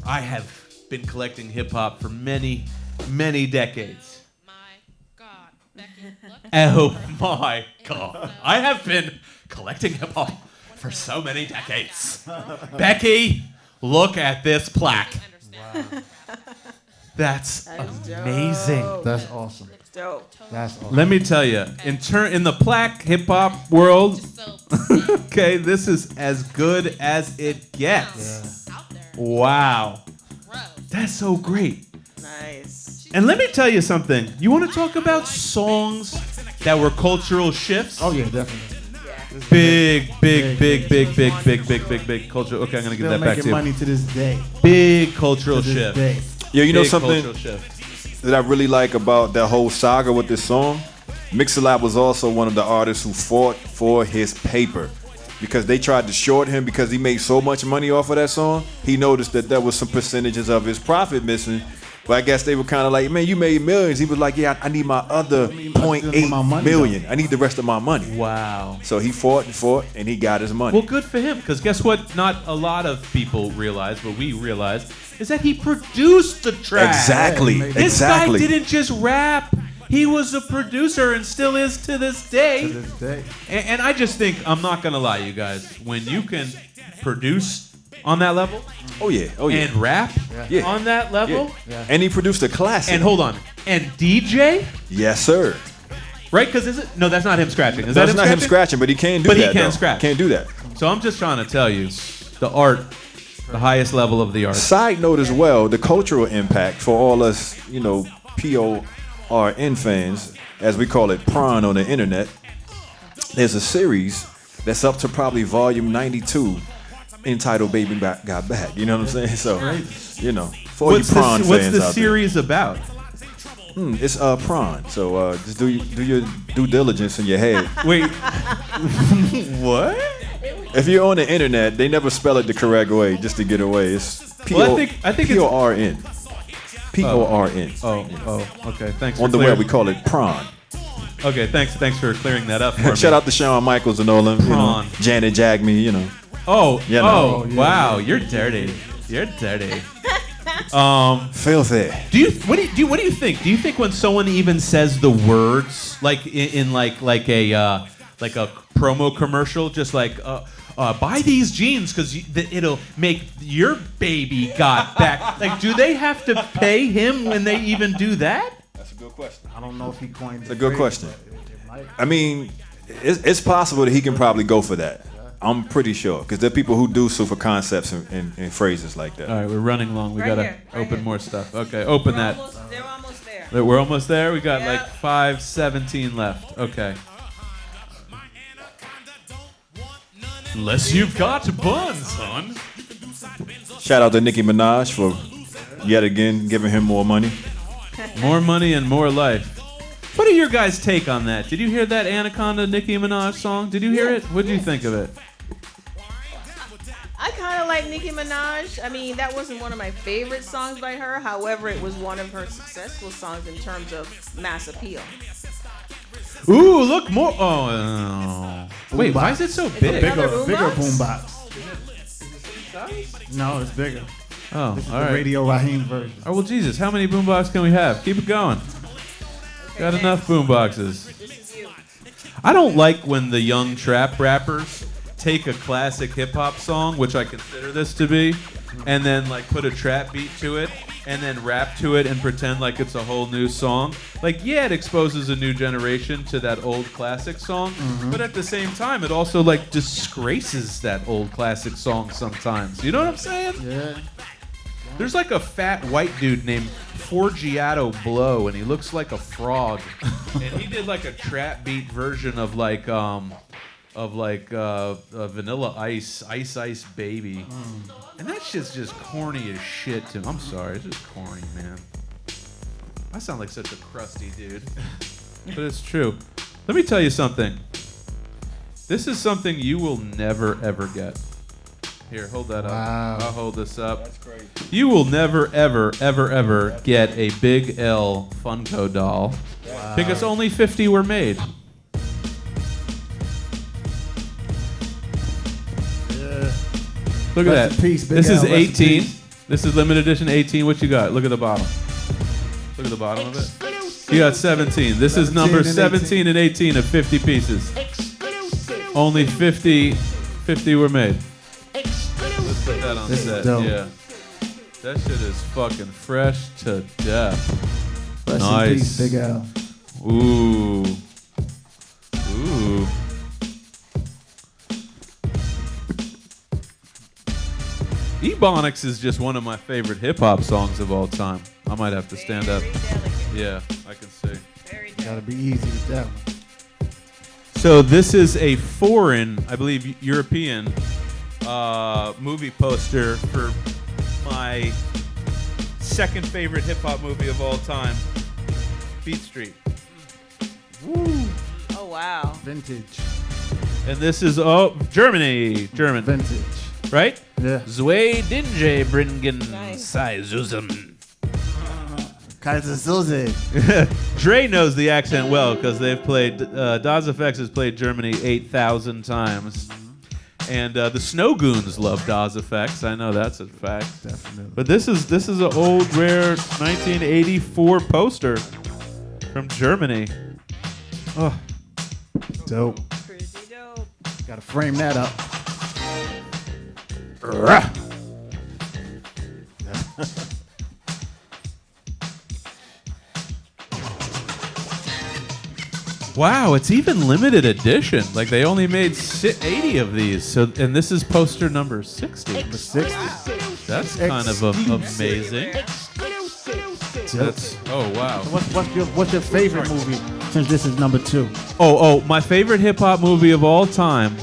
I have been collecting hip hop for many, many decades. My God, Becky, look. Oh my God. I have been collecting hip hop for so many decades. Becky, look at this plaque. That's That's amazing. dope. That's awesome. Dope. That's awesome. Let me tell you, in the plaque hip hop world, Just so okay, this is as good as it gets. out there. Wow, Gross. that's so great. Nice. And let me tell you something. You want to talk about songs that were cultural shifts? Oh yeah, definitely. Big cultural. Okay, I'm gonna give Still that back to making you. money to this day. Big cultural To this shift. day. Yo, you know Big something cultural shift. that I really like about that whole saga with this song? Mix-a-Lot was also one of the artists who fought for his paper because they tried to short him because he made so much money off of that song. He noticed that there was some percentages of his profit missing. But I guess they were kind of like, man, you made millions. He was like, yeah, I need my other I need 0.8 my money, million. I need the rest of my money. Wow. So he fought, and he got his money. Well, good for him, because guess what? Not a lot of people realize, but we realize, is that he produced the track. Exactly. This guy didn't just rap. He was a producer and still is to this day. To this day. And I just think, I'm not going to lie, you guys, when you can produce on that level Oh yeah. and rap Yeah. on that level, Yeah. And he produced a classic. and hold on, and DJ, Yes, sir. right? Because is it? No, that's not him scratching. Is that That's not him scratching, but he can do But he that. can though. scratch. Can't do that. So I'm just trying to tell you, the art, the highest level of the art. Side note as well, the cultural impact for all us, PORN fans, as we call it, prawn on the internet. There's a series that's up to probably volume 92, entitled "Baby Got Back." You know what I'm saying? So, for you prawn fans What's the out series about? there, it's prawn. So just do your due diligence in your head. Wait, what? If you're on the internet, they never spell it the correct way just to get away. It's Well, I think it's- PORN. PORN. Oh, okay. Thanks. On for the web, clearing- we call it prawn. Okay, thanks for clearing that up for me. Shout out to Shawn Michaels and all them. Prawn. Janet Jagme, Oh, You know. wow, you're dirty. You're dirty. Filthy. What do you think? Do you think when someone even says the words like in like a promo commercial, just like buy these jeans because it'll make your baby got back? Like, do they have to pay him when they even do that? That's a good question. I don't know if he coined It's a good question. I mean, it's possible that he can probably go for that. I'm pretty sure because there are people who do sue for concepts and phrases like that. All right, we're running long. We Right gotta here, right open here. more stuff. Okay, open that. They're almost there. We're almost there. We got Yep. like 5:17 left. Okay. Unless you've got buns, son. Shout out to Nicki Minaj for yet again giving him more money. More money and more life. What are your guys' take on that? Did you hear that Anaconda Nicki Minaj song? Did you hear it? What did you think of it? I kind of like Nicki Minaj. I mean, that wasn't one of my favorite songs by her. However, it was one of her successful songs in terms of mass appeal. Ooh, look more. Oh. Wait, why is it so big? Another Bigger boombox? boombox. No, it's bigger. Oh, This is all the right. Radio Raheem version. Oh, well, Jesus, how many boomboxes can we have? Keep it going. Got enough boomboxes. I don't like when the young trap rappers take a classic hip hop song, which I consider this to be, and then like put a trap beat to it, and then rap to it and pretend like it's a whole new song. Like, yeah, it exposes a new generation to that old classic song, but at the same time, it also like disgraces that old classic song sometimes. You know what I'm saying? Yeah. There's like a fat white dude named Forgiato Blow, and he looks like a frog. And he did like a trap beat version of Vanilla Ice, Ice Baby. And that shit's just corny as shit to me. I'm sorry, it's just corny, man. I sound like such a crusty dude. But it's true. Let me tell you something. This is something you will never, ever get. Here, hold that Wow. up. I'll hold this up. That's crazy. You will never, ever, ever, ever get a Big L Funko doll because only 50 were made. Look at Rest that. in peace, Big This is L, rest in 18. peace. This is limited edition 18. What you got? Look at the bottom. Look at the bottom of it. You got 17. This is number 17 and 18 of 50 pieces. Only 50 were made. Let's put that on This is set. dope. Yeah. That shit is fucking fresh to death. Rest Nice. in peace, Big L. Ooh. Ooh. Ebonics is just one of my favorite hip hop songs of all time. I might have to stand up. Yeah, I can see. Gotta be easy with that one. So this is a foreign, I believe, European movie poster for my second favorite hip hop movie of all time, Beat Street. Woo. Oh wow. Vintage. And this is German, Vintage. right? Yeah. Zwei Dinge bringen Nice. sei zusammen. Kaiser Soze. Dre knows the accent well because they've played. Das FX has played Germany 8,000 times, and the Snow Goons love Das FX. I know that's a fact. Definitely. But this is an old rare 1984 poster from Germany. Oh, Dope. Pretty dope. Gotta frame that up. wow! It's even limited edition. Like they only made 80 of these. So, and this is poster number 60. Number 60. That's kind of amazing. That's wow. What's your favorite movie since this is number 2? Oh, my favorite hip hop movie of all time.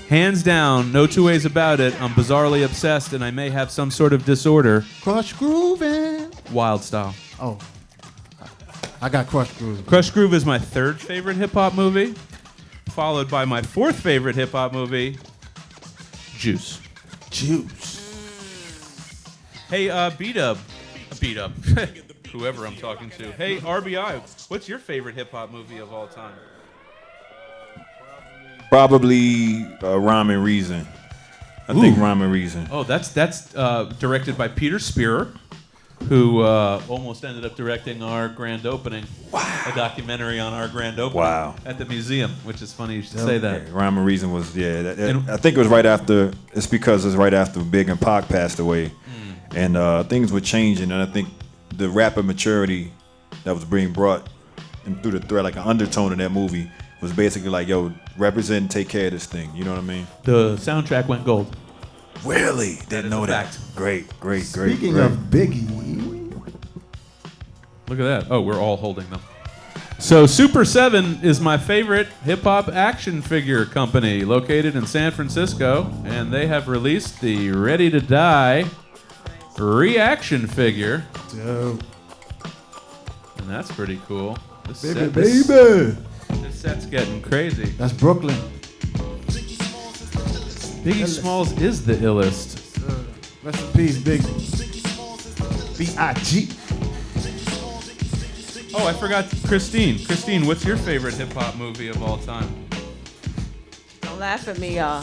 Hands down, no two ways about it. I'm bizarrely obsessed and I may have some sort of disorder. Crush Groovin'. Wild Style. Oh. I got Crush Groove. Crush Groove is my third favorite hip hop movie, followed by my fourth favorite hip hop movie, Juice. Juice. Hey, beat up. Whoever I'm talking to. Hey, RBI, what's your favorite hip hop movie of all time? Probably Rhyme and Reason. I think Rhyme and Reason. Oh, that's directed by Peter Spearer, who almost ended up directing our grand opening. Wow. A documentary on our grand opening at the museum, which is funny you should say that. Yeah, Rhyme and Reason was, I think it was right after, it's because it was right after Big and Pac passed away. And things were changing, and I think the rapid maturity that was being brought and through the thread, like an undertone in that movie, was basically like, yo, represent and take care of this thing. You know what I mean? The soundtrack went gold. Really? Didn't know that. Great. Speaking of Biggie. Look at that. Oh, we're all holding them. So Super 7 is my favorite hip-hop action figure company located in San Francisco, and they have released the Ready to Die reaction figure. Dope. And that's pretty cool. This Baby. This set's getting crazy. That's Brooklyn. Biggie Smalls is the illest. Rest in peace, Biggie. B.I.G. Oh, I forgot Christine. Christine, what's your favorite hip-hop movie of all time? Don't laugh at me, y'all.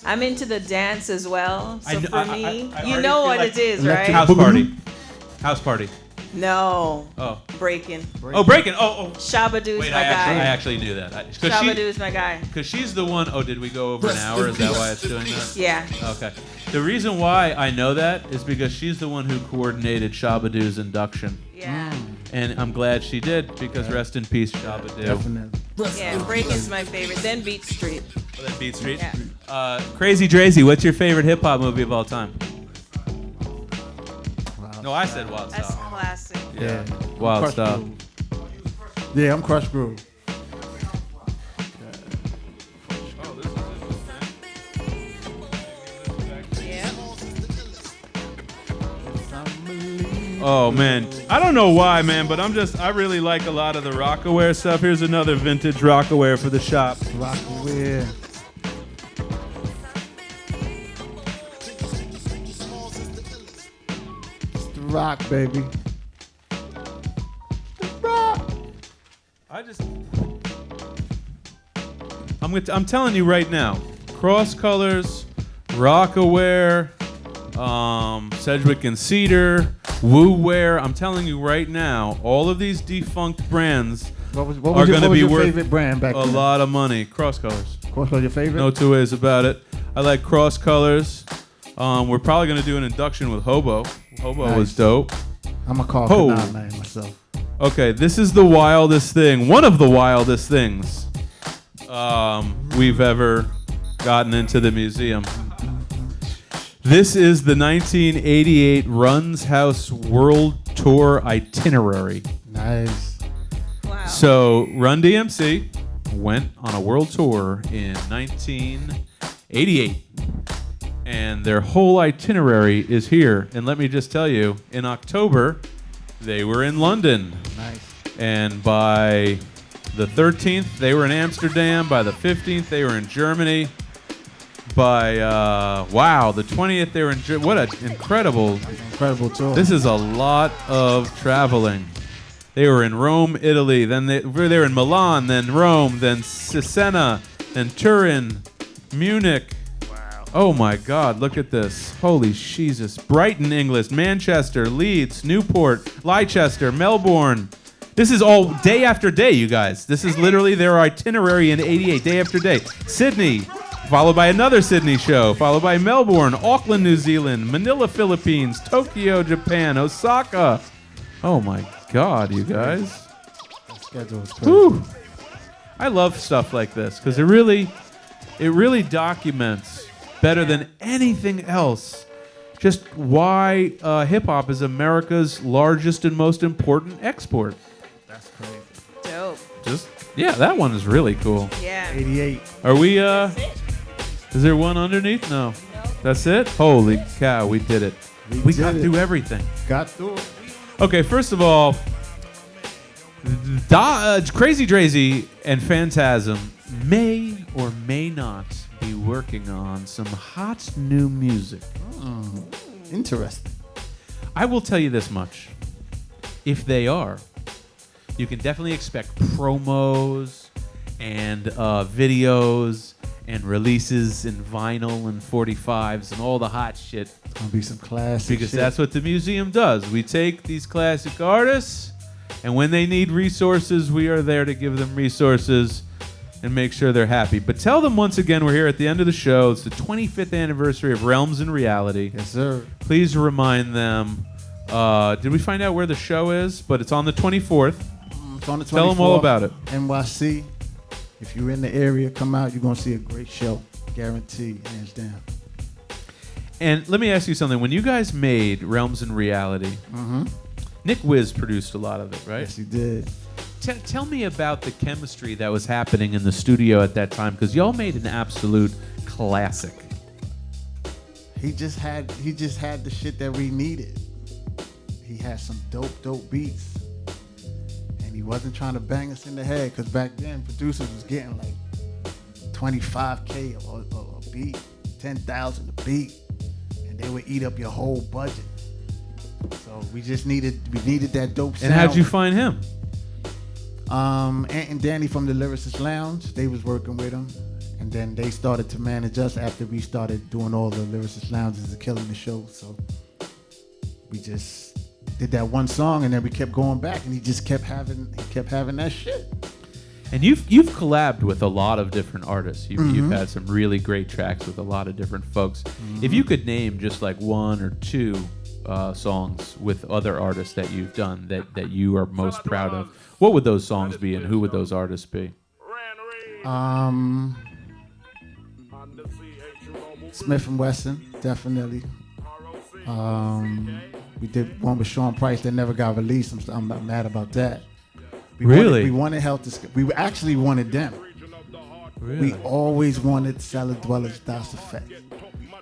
I'm into the dance as well. So for me, I you know what it is, right? House Party. House Party. No. Oh. Breaking. Oh, Breaking. Oh. Shabadoo's Wait, my I guy. actually knew that. Shabadoo's my guy. Because she's the one. Oh, did we go over an hour? Is that why it's doing that? Yeah. Okay. The reason why I know that is because she's the one who coordinated Shabadoo's induction. Yeah. And I'm glad she did because rest in peace, Shabadoo. Definitely. Yeah, Breaking's my favorite. Then Beat Street. Oh, then Beat Street. Yeah. Crazy Drazy, what's your favorite hip hop movie of all time? No, I said Wild Style. That's classic. Yeah. Wild Crush Style. Groove. Yeah, I'm Crush Groove. Oh man, I don't know why, man, but I really like a lot of the Rockaware stuff. Here's another vintage Rockaware for the shop. Rockaware. It's the rock, baby. The rock. I'm telling you right now, Cross Colors, Rockaware, Sedgwick and Cedar, Woo Wear. I'm telling you right now, all of these defunct brands are going to be your worth favorite brand back a then? lot of money. Cross Colors. Cross Colors your favorite? No two ways about it. I like Cross Colors. We're probably gonna do an induction with Hobo. Hobo was dope. I'm gonna call Ho. Kanai man myself. Okay, this is the wildest thing. One of the wildest things we've ever gotten into the museum. This is the 1988 Run's House World Tour itinerary. Nice. Wow. So Run DMC went on a world tour in 1988. And their whole itinerary is here. And let me just tell you, in October, they were in London. Nice. And by the 13th, they were in Amsterdam. By the 15th, they were in Germany. By, the 20th, they were in what an incredible tour. This is a lot of traveling. They were in Rome, Italy. Then they were in Milan, then Rome, then Cesena, then Turin, Munich. Wow. Oh, my God. Look at this. Holy Jesus. Brighton, England, Manchester, Leeds, Newport, Leicester, Melbourne. This is all day after day, you guys. This is literally their itinerary in 88, day after day. Sydney, followed by another Sydney show, followed by Melbourne, Auckland, New Zealand, Manila, Philippines, Tokyo, Japan, Osaka. Oh my God, you guys. That schedule is crazy. Whew. I love stuff like this because it really documents better than anything else just why hip hop is America's largest and most important export. That's crazy. Dope. That one is really cool. Yeah. 88. Are we, is there one underneath? No. That's it? Holy cow, we did it. We got through everything. Got through it. Okay, first of all, Crazy Drazy and Phantasm may or may not be working on some hot new music. Interesting. I will tell you this much. If they are, you can definitely expect promos and videos and releases in vinyl and 45s and all the hot shit. It's gonna be some classic Because shit. that's what the museum does. We take these classic artists, and when they need resources, we are there to give them resources and make sure they're happy. But tell them once again, we're here at the end of the show. It's the 25th anniversary of Realms and Reality. Yes, sir. Please remind them. Did we find out where the show is? But it's on the 24th. It's on the 24th. Tell them all about it. NYC. If you're in the area, come out. You're going to see a great show. Guaranteed, hands down. And let me ask you something. When you guys made Realms and Reality, Nick Wiz produced a lot of it, right? Yes, he did. Tell me about the chemistry that was happening in the studio at that time, because y'all made an absolute classic. He just had the shit that we needed. He had some dope beats. And he wasn't trying to bang us in the head, because back then producers was getting like $25K a beat, $10,000 a beat, and they would eat up your whole budget. So we needed that dope sound. And how'd you find him? Ant and Danny from the Lyricist Lounge, they was working with him, and then they started to manage us after we started doing all the Lyricist Lounges and killing the show. So we just did that one song, and then we kept going back, and he kept having that shit. And you've collabed with a lot of different artists. You've had some really great tracks with a lot of different folks. If you could name just like one or two songs with other artists that you've done that you are most proud of, what would those songs be, and who would those artists be? Smith & Wesson, definitely. We did one with Sean Price that never got released. I'm not mad about that. We wanted Helter Skelter. We actually wanted them. Really? We always wanted Cella Dwellas, Das Effect.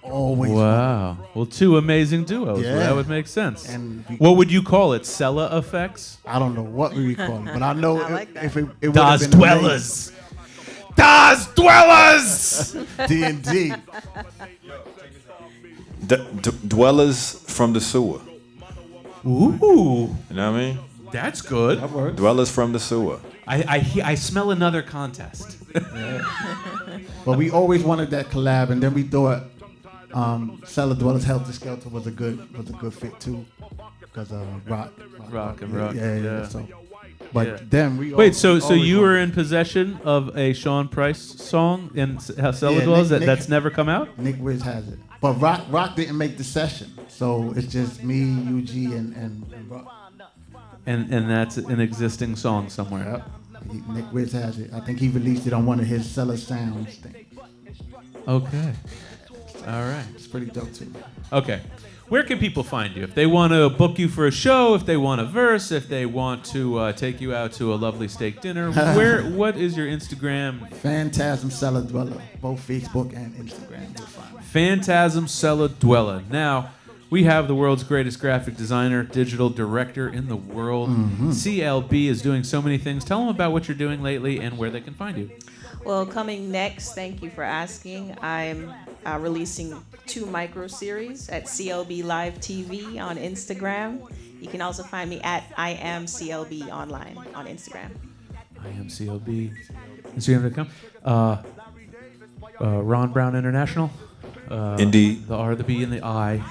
Always. Wow. Well, two amazing duos. Yeah. Well, that would make sense. And what would you call it? Cella Effects? I don't know what we call it, but I know if it would Das have been Dwellas. Das Dwellas. D&D. Dwellers from the sewer. Ooh. You know what I mean? That's good. Dwellers from the sewer. I smell another contest. But we always wanted that collab, and then we thought Cella Dwellas, Helter Skelter was a good fit too, because rock. Yeah. So But Yeah. then we Wait, so always you go- were in possession of a Sean Price song in Cella Yeah, Dwellas Nick- that's never come out? Nick Wiz has it. But Rock didn't make the session. So it's just me, UG, and Rock. And that's an existing song somewhere. Yep. Nick Wiz has it. I think he released it on one of his Cella Sounds things. Okay. All right. It's pretty dope too. Okay. Where can people find you? If they want to book you for a show, if they want a verse, if they want to take you out to a lovely steak dinner, what is your Instagram? Phantasm Cella Dwellas, both Facebook and Instagram. You'll find me. Phantasm Cella Dwellas. Now, we have the world's greatest graphic designer, digital director in the world. CLB is doing so many things. Tell them about what you're doing lately and where they can find you. Well, coming next, thank you for asking. I'm releasing 2 micro series at CLB Live TV on Instagram. You can also find me at I am CLB online on Instagram. I am CLB. Instagram.com. Ron Brown International. Indeed. The R, the B, and the I.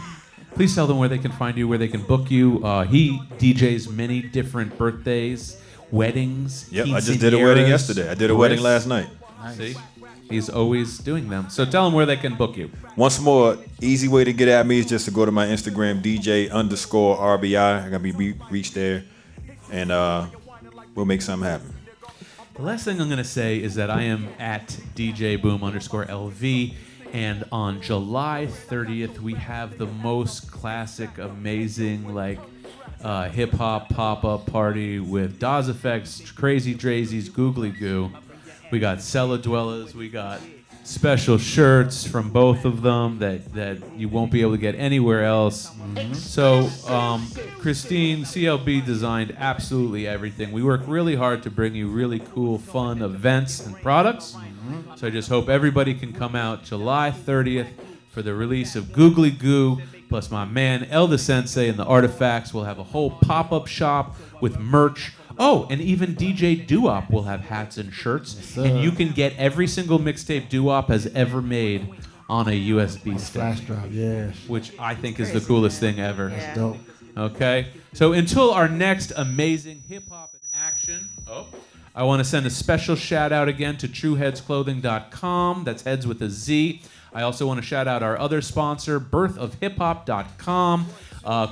Please tell them where they can find you, where they can book you. He DJs many different birthdays, weddings. Yep, I just did a wedding quinceañeras. yesterday. I did a wedding last night. Nice. See? He's always doing them. So tell them where they can book you. Once more, easy way to get at me is just to go to my Instagram, DJ_RBI. I'm going to be reached there, and we'll make something happen. The last thing I'm going to say is that I am at DJBoom_LV, and on July 30th, we have the most classic, amazing, hip-hop pop-up party with Dawes Effects, Crazy Drazy's, Googly Goo. We got Cella Dwellas. We got special shirts from both of them that you won't be able to get anywhere else. So Christine, CLB designed absolutely everything. We work really hard to bring you really cool, fun events and products. So I just hope everybody can come out July 30th for the release of Googly Goo, plus my man Elda Sensei and the Artifacts. We'll have a whole pop-up shop with merch. Oh, and even DJ Doo-Wop will have hats and shirts. And you can get every single mixtape Doo-Wop has ever made on a USB stick. Flash drive, yeah. Which I think is the coolest thing ever. Yeah. Dope. Okay? So until our next amazing hip-hop in action, I want to send a special shout-out again to TrueHeadsClothing.com. That's heads with a Z. I also want to shout out our other sponsor, birthofhiphop.com.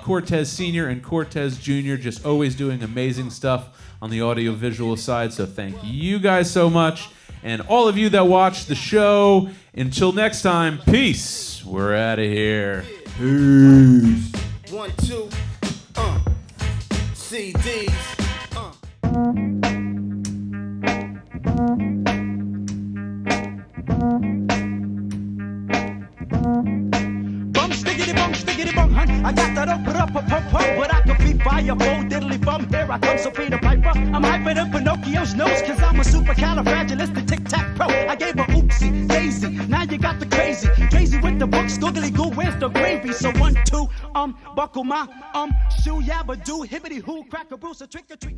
Cortez Sr. and Cortez Jr. just always doing amazing stuff on the audio-visual side, so thank you guys so much. And all of you that watch the show, until next time, peace. We're out of here. Peace. 1, 2, CDs. Stiggity bum, hun. I got that up, but I could be fireball, diddly bum. Here I come, so Peter Piper. I'm hyper than Pinocchio's nose, cause I'm a supercalifragilistic tic-tac-pro. I gave her oopsie, daisy, now you got the crazy. Crazy with the books, googly goo, where's the gravy? So 1, 2, buckle my, shoe, yabba do, hibbity hoo, crack a bruise, a trick or treat.